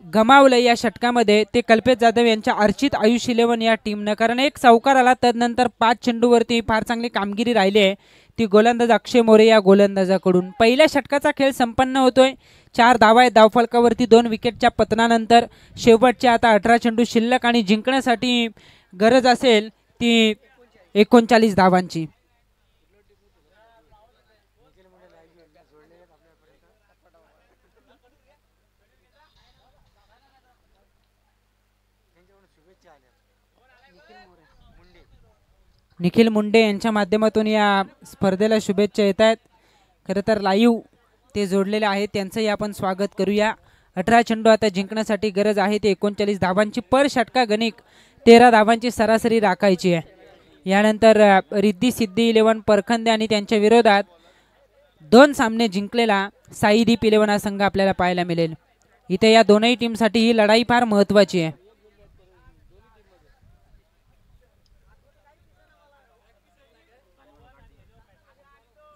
गमावलं या षटकामध्ये ते कल्पेश जाधव यांच्या अर्चित आयुष 11 या टीमनं. कारण एक चौकार आला, तदनंतर 5 चेंडूवरती फार चांगली कामगिरी राहिली आहे ती गोलंदाज अक्षय मोरे या गोलंदाजाकडून. पहिल्या षटकाचा खेळ संपन्न होतोय. 4 धावा आहेत धावफलकावरती 2 विकेटच्या पतनानंतर. शेवटचे आता 18 चेंडू शिल्लक आणि जिंकण्यासाठी गरज असेल ती 39 धावांची. निखिल मुंडे यांच्या माध्यमातून या स्पर्धेला शुभेच्छा येत आहेत. खरं तर लाईव्ह ते जोडलेले आहेत, त्यांचंही आपण स्वागत करूया. 18 चेंडू आता जिंकण्यासाठी गरज आहे ते 39 धावांची. पर षटका गणिक 13 धावांची सरासरी राखायची आहे. यानंतर रिद्धी सिद्धी 11 परखंदे आणि त्यांच्या विरोधात 2 सामने जिंकलेला साईदीप 11 हा संघ आपल्याला पाहायला मिळेल. इथे या दोनही टीमसाठी ही लढाई फार महत्त्वाची आहे.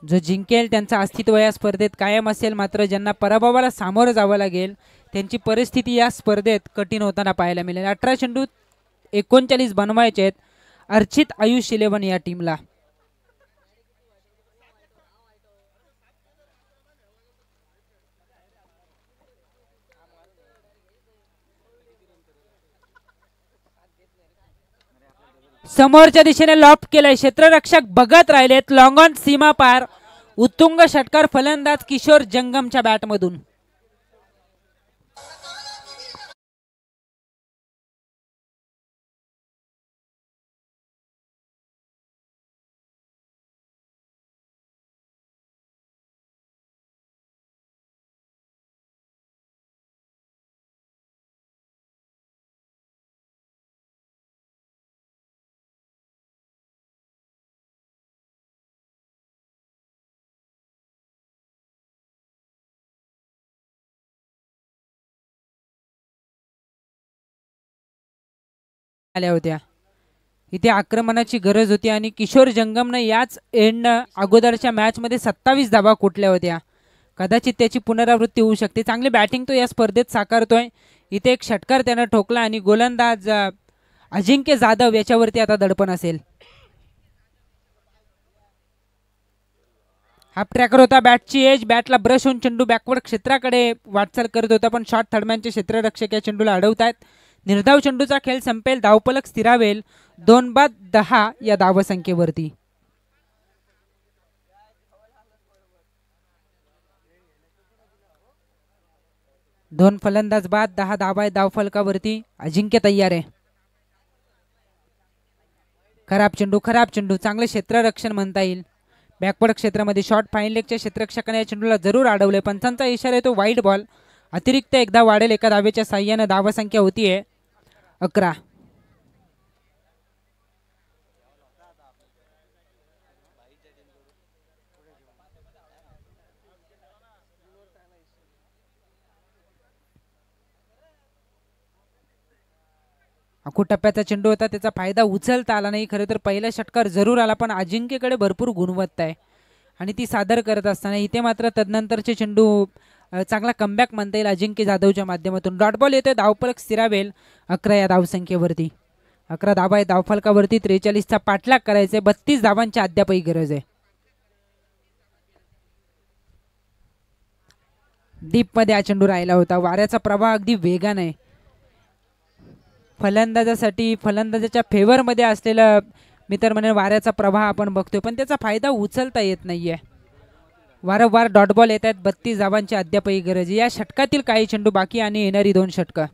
जो जिंकेल त्यांचं अस्तित्व या स्पर्धेत कायम असेल, मात्र ज्यांना पराभवाला सामोरं जावं लागेल त्यांची परिस्थिती या स्पर्धेत कठीण होताना पाहायला मिळेल. 18 चेंडू 39 बनवायचे आहेत अर्चित आयुष 11 या टीमला. समोरच्या दिशेने लॉफ्ट केलंय, क्षेत्ररक्षक बघत राहिलेत. लॉंग ऑन सीमा पार, उत्तुंग षटकार फलंदाज किशोर जंगमच्या बॅटमधून. आल्या होत्या इथे आक्रमणाची गरज होती आणि किशोर जंगमने याच एंड अगोदरच्या मॅच मध्ये 27 धावा कुठल्या होत्या. कदाचित त्याची पुनरावृत्ती होऊ शकते. चांगली बॅटिंग तो या स्पर्धेत साकारतोय. इथे एक षटकार त्यानं ठोकला आणि गोलंदाज अजिंक्य जाधव याच्यावरती आता दडपण असेल. हाफ ट्रॅकर होता, बॅटची एज, बॅटला ब्रश होऊन चेंडू बॅकवर्ड क्षेत्राकडे वाटचाल करत होता, पण शॉर्ट थर्डमॅनचे क्षेत्ररक्षक या चेंडूला अडवतायत. निर्धाव चेंडूचा खेळ संपेल, धावफलक स्थिरावेल 2-10 या धावसंख्येवरती. दोन फलंदाज बाद, 10 धावा आहे धावफलकावरती. अजिंक्य तयार आहे. खराब चेंडू, चांगले क्षेत्ररक्षण म्हणता येईल. बॅकवर्ड क्षेत्रामध्ये शॉर्ट फाईन लेगच्या क्षेत्ररक्षकाने या चेंडूला जरूर अडवले. पंचांचा इशारा येतो वाईड बॉल. अतिरिक्त एकदा वाढेल एका धावेच्या साह्याने. धावसंख्या होतीये 11. अखूट टप्प्याचा चेंडू होता, त्याचा फायदा उचलता आला नाही. खरं तर पहिला षटकार जरूर आला, पण अजिंक्यकडे भरपूर गुणवत्ता आहे आणि ती सादर करत असताना इथे मात्र तदनंतरचे चेंडू चांगला कमबॅक म्हणता येईल अजिंक्य जाधवच्या माध्यमातून. डॉट बॉल येतोय, धावफलक स्थिरावेल 11 या धावसंख्येवरती. 11 धावा आहे धावफलकावरती. 43चा पाठलाग करायचा. 32 धावांची अद्यापही गरज आहे. डीप मध्ये हा चेंडू राहिला होता. वाऱ्याचा प्रवाह अगदी वेगाने आहे. फलंदाजासाठी फलंदाजाच्या फेवर मध्ये असलेला मी तर म्हणेन वाऱ्याचा प्रवाह आपण बघतोय, पण त्याचा फायदा उचलता येत नाहीये. वारंवार डॉट बॉल येत आहेत. 32 धावांची अद्यापही गरज. या षटकातील काही चेंडू बाकी आणि येणारी 2 षटकं.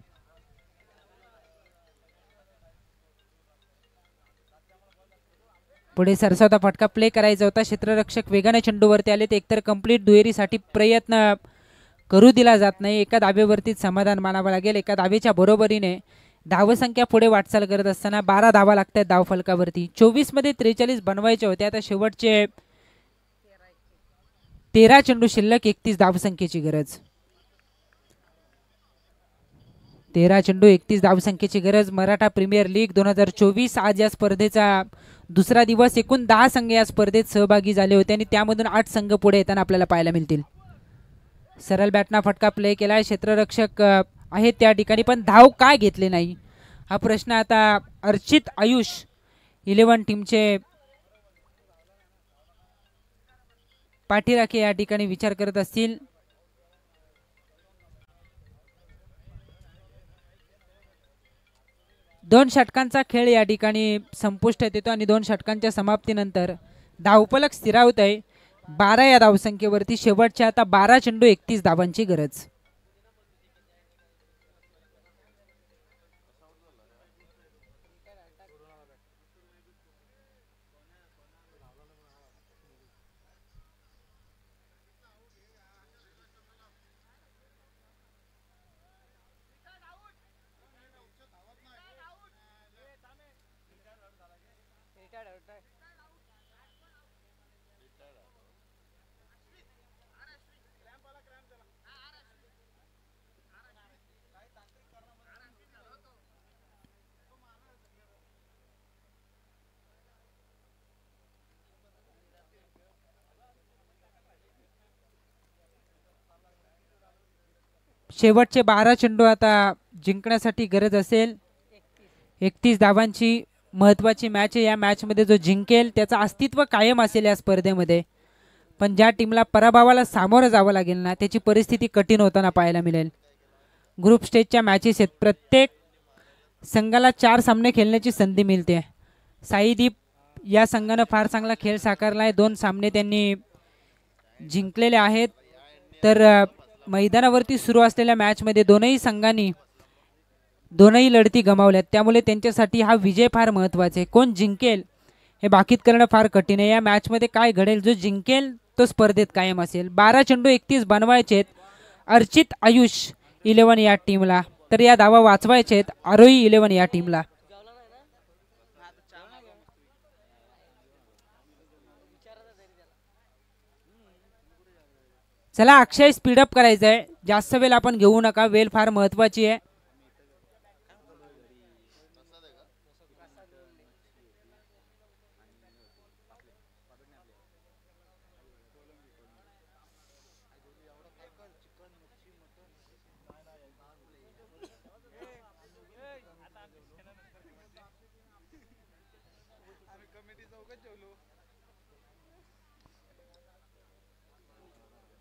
पुढे सरसावता फटका प्ले करायचा होता. क्षेत्ररक्षक वेगाने चेंडूवरती आलेत. एकतर कंप्लीट दुहेरीसाठी प्रयत्न करू दिला जात नाही. एका धावेवरतीच समाधान मानावं लागेल. एका धावेच्या बरोबरीने धावसंख्या पुढे वाटचाल करत असताना 12 धावा लागतात धावफलकावरती. 24 मध्ये 43 बनवायचे होते. आता शेवटचे 13 चेंडू शिल्लक, 31 धावसंख्येची गरज. 13 चेंडू 31 धावसंख्येची गरज. मराठा प्रीमियर लीग 2024 आज या स्पर्धेचा दुसरा दिवस. एकूण 10 संघ या स्पर्धेत सहभागी झाले होते आणि त्यामधून 8 संघ पुढे येताना आपल्याला पाहायला मिळतील. सरळ बॅटना फटका प्ले केलाय. क्षेत्ररक्षक आहेत त्या ठिकाणी, पण धाव काय घेतले नाही हा प्रश्न आता अर्चित आयुष 11 टीमचे पाठीराखे या ठिकाणी विचार करत असतील. दोन षटकांचा खेळ या ठिकाणी संपुष्टात येतो आणि 2 षटकांच्या समाप्तीनंतर धावफलक स्थिरावत आहे 12 या धावसंख्येवरती. शेवटच्या आता 12 चेंडू 31 धावांची गरज. शेवटचे 12 चेंडू आता जिंकण्यासाठी गरज असेल 31 धावांची. महत्त्वाची मॅच आहे. या मॅचमध्ये जो जिंकेल त्याचं अस्तित्व कायम असेल या स्पर्धेमध्ये. पण ज्या टीमला पराभवाला सामोरं जावं लागेल ना, त्याची परिस्थिती कठीण होताना पाहायला मिळेल. ग्रुप स्टेजच्या मॅचेस आहेत. प्रत्येक संघाला 4 सामने खेळण्याची संधी मिळते. साईदीप या संघानं फार चांगला खेळ साकारला आहे. 2 सामने त्यांनी जिंकलेले आहेत. तर मैदानावरती सुरू असलेल्या मॅचमध्ये दोनही संघांनी दोनही लढती गमावल्यात. त्यामुळे त्यांच्यासाठी हा विजय फार महत्त्वाचा आहे. कोण जिंकेल हे बाकीत करणं फार कठीण आहे. या मॅचमध्ये काय घडेल, जो जिंकेल तो स्पर्धेत कायम असेल. 12 चेंडू 31 बनवायचे आहेत अर्चित आयुष 11 या टीमला. तर या धावा वाचवायचे आहेत आरोही 11 या टीमला. चला अक्षय स्पीडअप करायचं आहे. जास्त वेळ आपण घेऊ नका. वेळ फार महत्त्वाची आहे.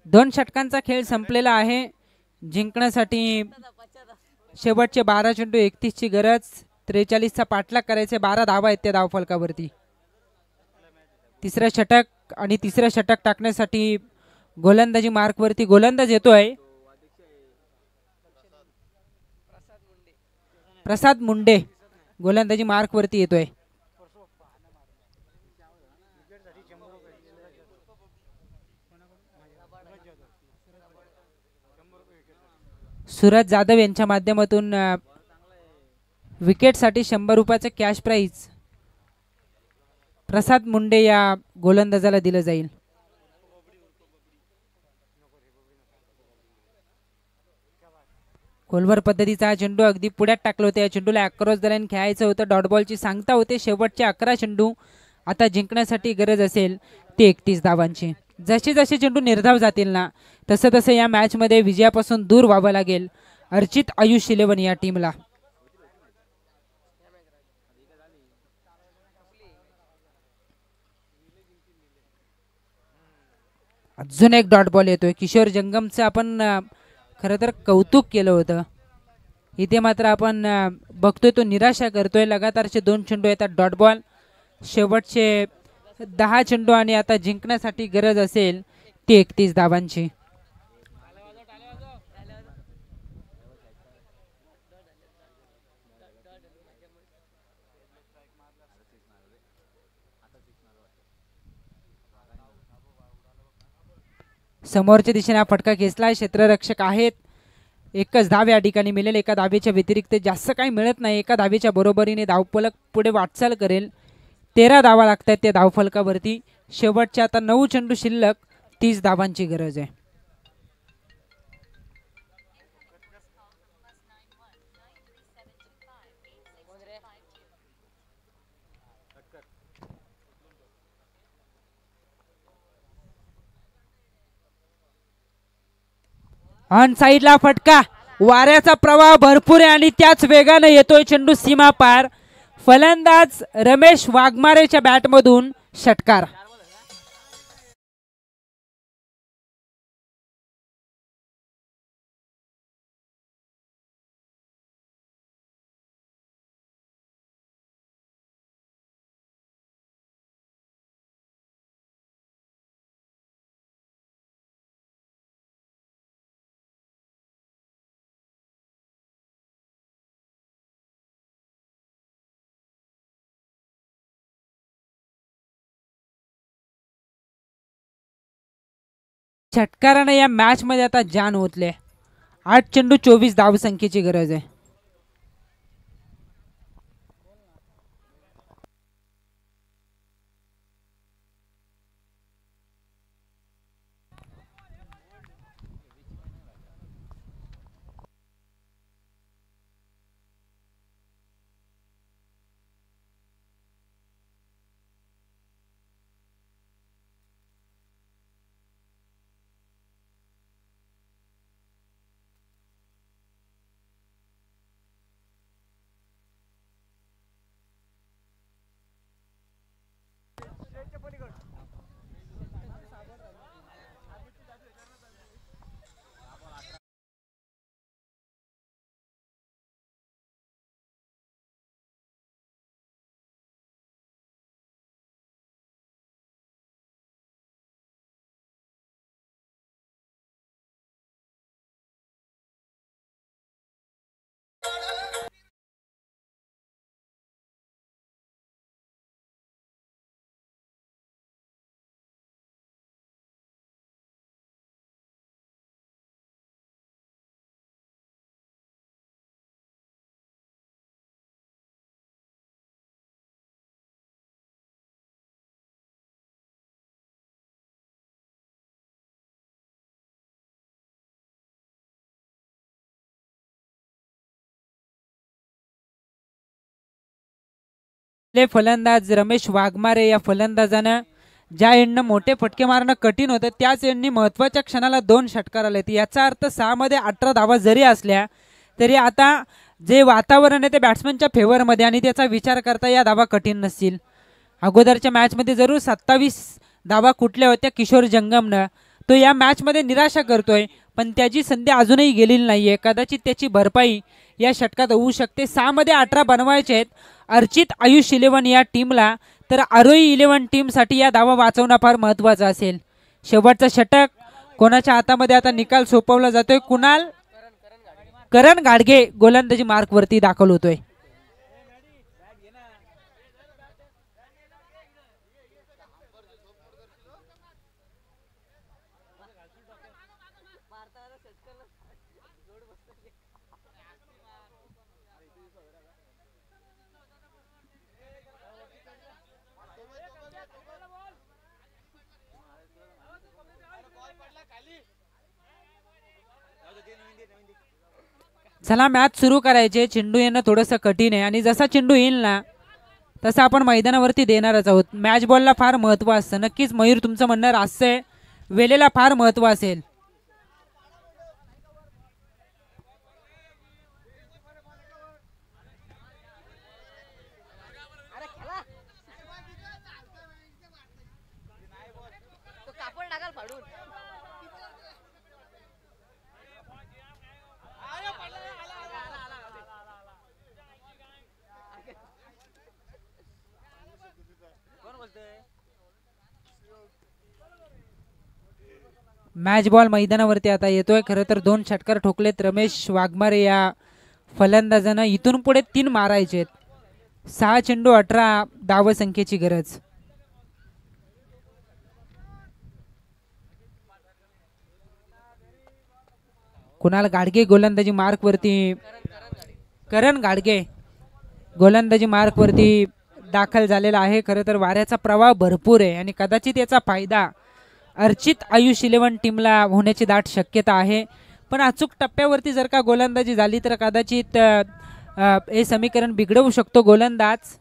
दोन षटकांचा खेळ संपलेला आहे. जिंकण्यासाठी शेवटचे 12 चेंडू 31 ची गरज. 43 चा पाठलाग करायचे. 12 धावा आहेत त्या धावफलकावरती. तिसरं षटक आणि तिसरं षटक टाकण्यासाठी गोलंदाजी मार्कवरती गोलंदाज येतोय प्रसाद मुंडे. गोलंदाजी मार्कवरती येतोय. सूरज जाधव यांच्या माध्यमातून विकेटसाठी 100 रुपयाचं कॅश प्राइज प्रसाद मुंडे या गोलंदाजाला दिलं जाईल. खोलवर पद्धतीचा हा चेंडू अगदी पुढ्यात टाकलं होतं. या चेंडूला अक्रॉस द लाईन खेळायचं होतं. डॉट बॉलची सांगता होते. शेवटचे 11 चेंडू आता जिंकण्यासाठी गरज असेल ती 31 धावांची. जसे जसे चेंडू निर्धाव जातील ना, तसं तसं या मॅचमध्ये विजयापासून दूर व्हावं लागेल अर्चित आयुष 11 या टीमला. अजून एक डॉट बॉल येतोय. किशोर जंगमचं आपण खरं तर कौतुक केलं होतं. इथे मात्र आपण बघतोय तो निराशा करतोय. लगातारचे 2 चेंडू येतात डॉट बॉल. शेवटचे 10 चेंडू आणि आता जिंकण्यासाठी गरज असेल ती 31 धावांची. समोरच्या दिशेने हा फटका खेचलाय. क्षेत्ररक्षक आहेत. एकच धाव या ठिकाणी मिळेल. एका धावेच्या व्यतिरिक्त जास्त काही मिळत नाही. एका धावेच्या बरोबरीने धावफलक पुढे वाटचाल करेल. 13 धावा लागतात त्या धावफलकावरती. शेवटच्या आता 9 चेंडू शिल्लक. 30 धावांची गरज आहे. ऑन साइडला फटका. वाऱ्याचा प्रवाह भरपूर आहे आणि त्याच वेगाने येतोय चेंडू सीमा पार. फलंदाज रमेश वाघमारेच्या बॅटमधून षटकार. षटकाराने या मॅच मध्ये आता जान ओतले. 8 चेंडू 24 धावसंख्येची गरज आहे. फलंदाज रमेश वाघमारे या फलंदाजानं ज्या एंडनं मोठे फटके मारणं कठीण होतं त्याच एंडनी महत्वाच्या क्षणाला 2 षटकार आले. याचा अर्थ 6 मध्ये 18 धावा जरी असल्या तरी आता जे वातावरण आहे ते बॅट्समनच्या फेवरमध्ये आणि त्याचा विचार करता या धावा कठीण नसतील. अगोदरच्या मॅचमध्ये जरूर 27 धावा कुठल्या होत्या किशोर जंगमनं, तो या मॅचमध्ये निराशा करतोय पण त्याची संधी अजूनही गेलेली नाहीये. कदाचित त्याची भरपाई या षटकात होऊ शकते. 6 मध्ये 18 बनवायचे आहेत अर्चित आयुष 11 या टीमला, तर आरोही 11 टीमसाठी या धावा वाचवणं फार महत्वाचं असेल. शेवटचं षटक कोणाच्या हातामध्ये आता निकाल सोपवला जातोय. कुणाल करण गाडगे गोलंदाजी मार्कवरती दाखल होतोय. चला मॅच सुरू करायचे. चेंडू येणं थोडंसं कठीण आहे आणि जसा चेंडू येईल ना तसं आपण मैदानावरती देणारच आहोत. मॅच बॉलला फार महत्त्व असतं. नक्कीच मयूर तुमचं म्हणणं रास्त आहे. वेळेला फार महत्त्व असेल. मॅच बॉल मैदानावरती आता येतोय. खरं तर 2 षटकार ठोकलेत रमेश वाघमारे या फलंदाजानं. इथून पुढे 3 मारायचे. 6 चेंडू 18 धावसंख्येची गरज. कुणाल गाडगे गोलंदाजी मार्क वरती, करण गाडगे गोलंदाजी मार्क वरती दाखल झालेला आहे. खरं तर वाऱ्याचा प्रवाह भरपूर आहे आणि कदाचित याचा फायदा अर्चित आयुष 11 टीमला होण्याची दाट शक्यता आहे. पण अचूक टप्प्यावरती जर का गोलंदाजी झाली तर कदाचित हे समीकरण बिघडवू शकतो गोलंदाज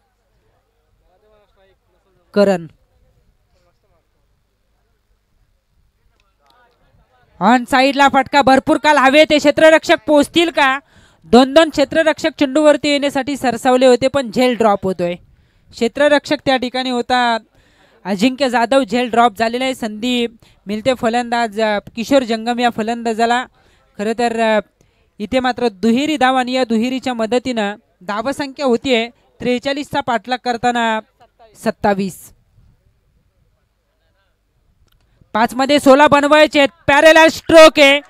करण. ऑन साइडला फटका भरपूर काल हवे ते क्षेत्ररक्षक पोहोचतील का. दोन दोन क्षेत्ररक्षक चेंडूवरती येण्यासाठी सरसावले होते पण झेल ड्रॉप होतोय. क्षेत्ररक्षक त्या ठिकाणी होता अजिंक्य जाधव, झेल ड्रॉप झालेला आहे. संधी मिळते फलंदाज किशोर जंगम या फलंदाजाला. खरं तर इथे मात्र दुहेरी धाव आणि या दुहेरीच्या मदतीनं धावसंख्या होतीये 43चा पाठलाग करताना 27. 5 मध्ये 16 बनवायचे. पॅरेलल स्ट्रोक आहे.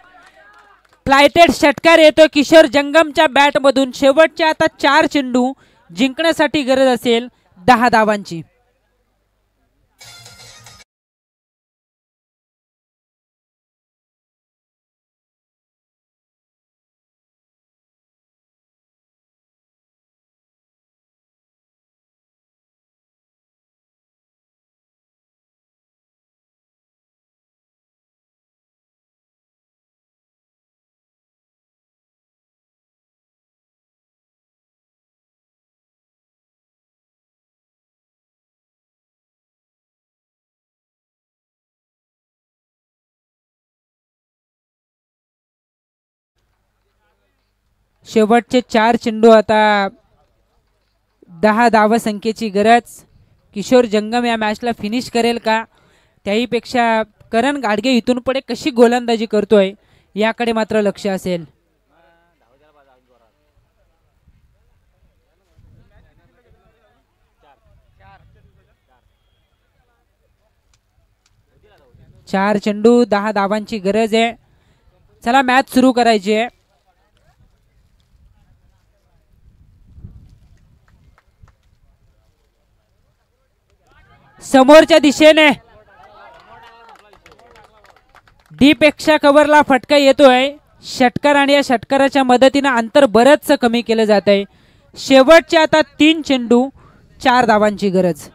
फ्लायटेड षटकार येतो किशोर जंगमच्या बॅट मधून. शेवटच्या आता 4 चेंडू जिंकण्यासाठी गरज असेल 10 धावांची. शेवटचे 4 चेंडू आता 10 धावसंख्येची गरज. किशोर जंगम या मॅचला फिनिश करेल का, त्याहीपेक्षा करण गाडगे इथून पुढे कशी गोलंदाजी करतोय याकडे मात्र लक्ष असेल. चार चेंडू 10 धावांची गरज आहे. चला मॅच सुरू करायची आहे. समोरच्या दिशेने डी पेक्षा कव्हरला फटका येतोय. षटकार आणि या षटकाराच्या मदतीने अंतर बरंच कमी केलं जात आहे. शेवटचे आता 3 चेंडू 4 धावांची गरज.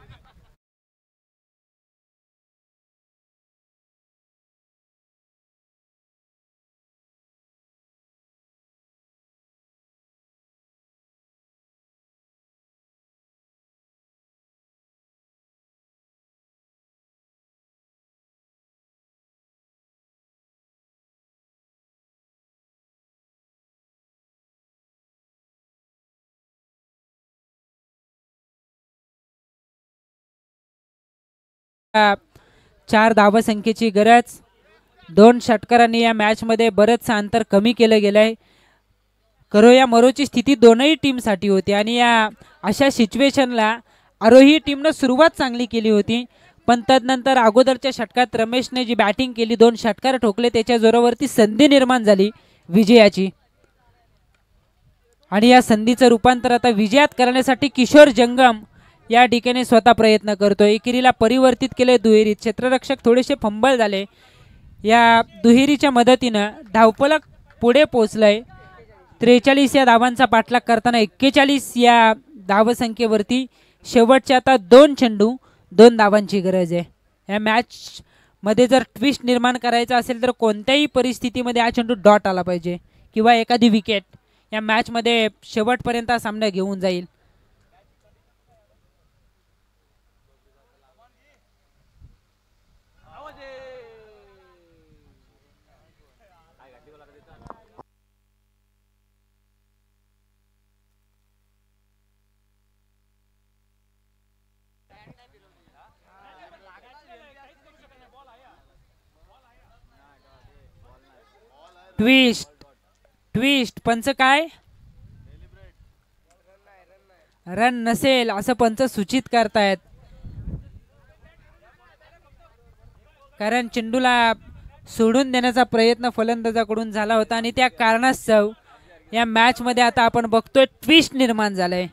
चार धावसंख्येची गरज. 2 षटकारांनी या मॅच मध्ये बरंच अंतर कमी केलं गेलंय. करो या मरोची स्थिती दोनही टीम साठी होती आणि या अशा सिच्युएशनला आरोही टीमनं सुरुवात चांगली केली होती पण तदनंतर अगोदरच्या षटकात रमेशने जी बॅटिंग केली 2 षटकार ठोकले त्याच्या जोरावरती संधी निर्माण झाली विजयाची आणि या संधीचं रूपांतर आता विजयात करण्यासाठी किशोर जंगम या ठिकाणी स्वतः प्रयत्न करतोय. एकेरीला परिवर्तित केले दुहेरीत. क्षेत्ररक्षक थोडेसे फंबल झाले. या दुहेरीच्या मदतीनं धावफलक पुढे पोहोचलंय. 43 या धावांचा पाठलाग करताना 41 या धावसंख्येवरती शेवटचे आता 2 चेंडू 2 धावांची गरज आहे. या मॅच मध्ये जर ट्विस्ट निर्माण करायचा असेल तर कोणत्याही परिस्थितीमध्ये हा चेंडू डॉट आला पाहिजे किंवा एखादी विकेट या मॅच मध्ये शेवटपर्यंत सामना घेऊन जाईल. ट्विस्ट ट्विस्ट पंच काय रन नसेल असं पंच सूचित करतायत कारण चेंडूला सोडून देण्याचा प्रयत्न फलंदाजाकडून झाला होता आणि त्या कारणास्तव या मॅच मध्ये आता आपण बघतोय ट्विस्ट निर्माण झालंय.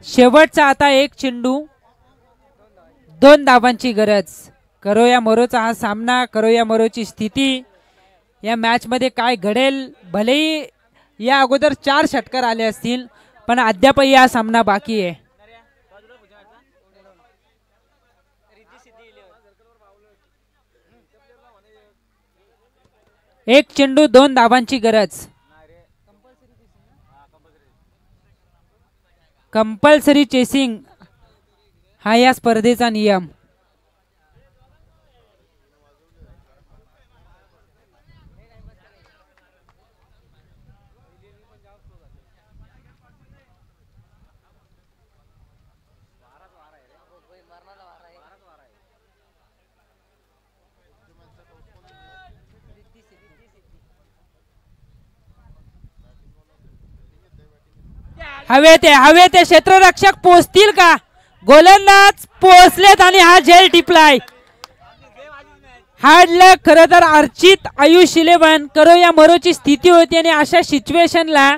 शेवटचा आता एक चेंडू, 2 धावांची गरज. करोया मोरोचा हा सामना, करोया मोरोची स्थिती, या मॅच मध्ये काय घडेल. भलेही या अगोदर 4 षटकार आले असतील, पण अद्यापही हा सामना बाकी आहे. एक चेंडू 2 धावांची गरज. कंपल्सरी चेसिंग हा या स्पर्धेचा नियम. हवे ते क्षेत्ररक्षक पोहोचतील का. गोलंदाज पोहोचलेत आणि हा झेल टिपलाय. हार्ड लक खरं तर अर्चित आयुष 11 करोया मोरोची स्थिती होती आणि अशा सिच्युएशनला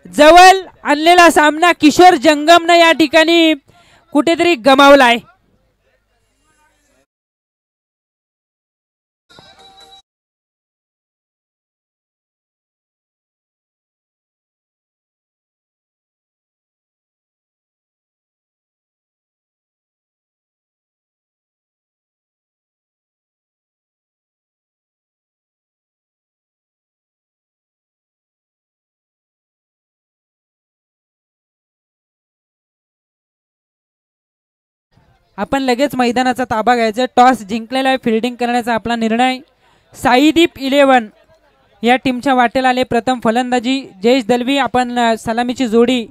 जवळ आणलेला सामना किशोर जंगमनं या ठिकाणी कुठेतरी गमावलाय. आपण लगेच मैदानाचा ताबा घ्यायचा. टॉस जिंकलेला आहे, फिल्डिंग करण्याचा आपला निर्णय. साईदीप 11 या टीमच्या वाटेला आले. प्रथम फलंदाजी जयेश दलवी. आपण सलामीची जोडी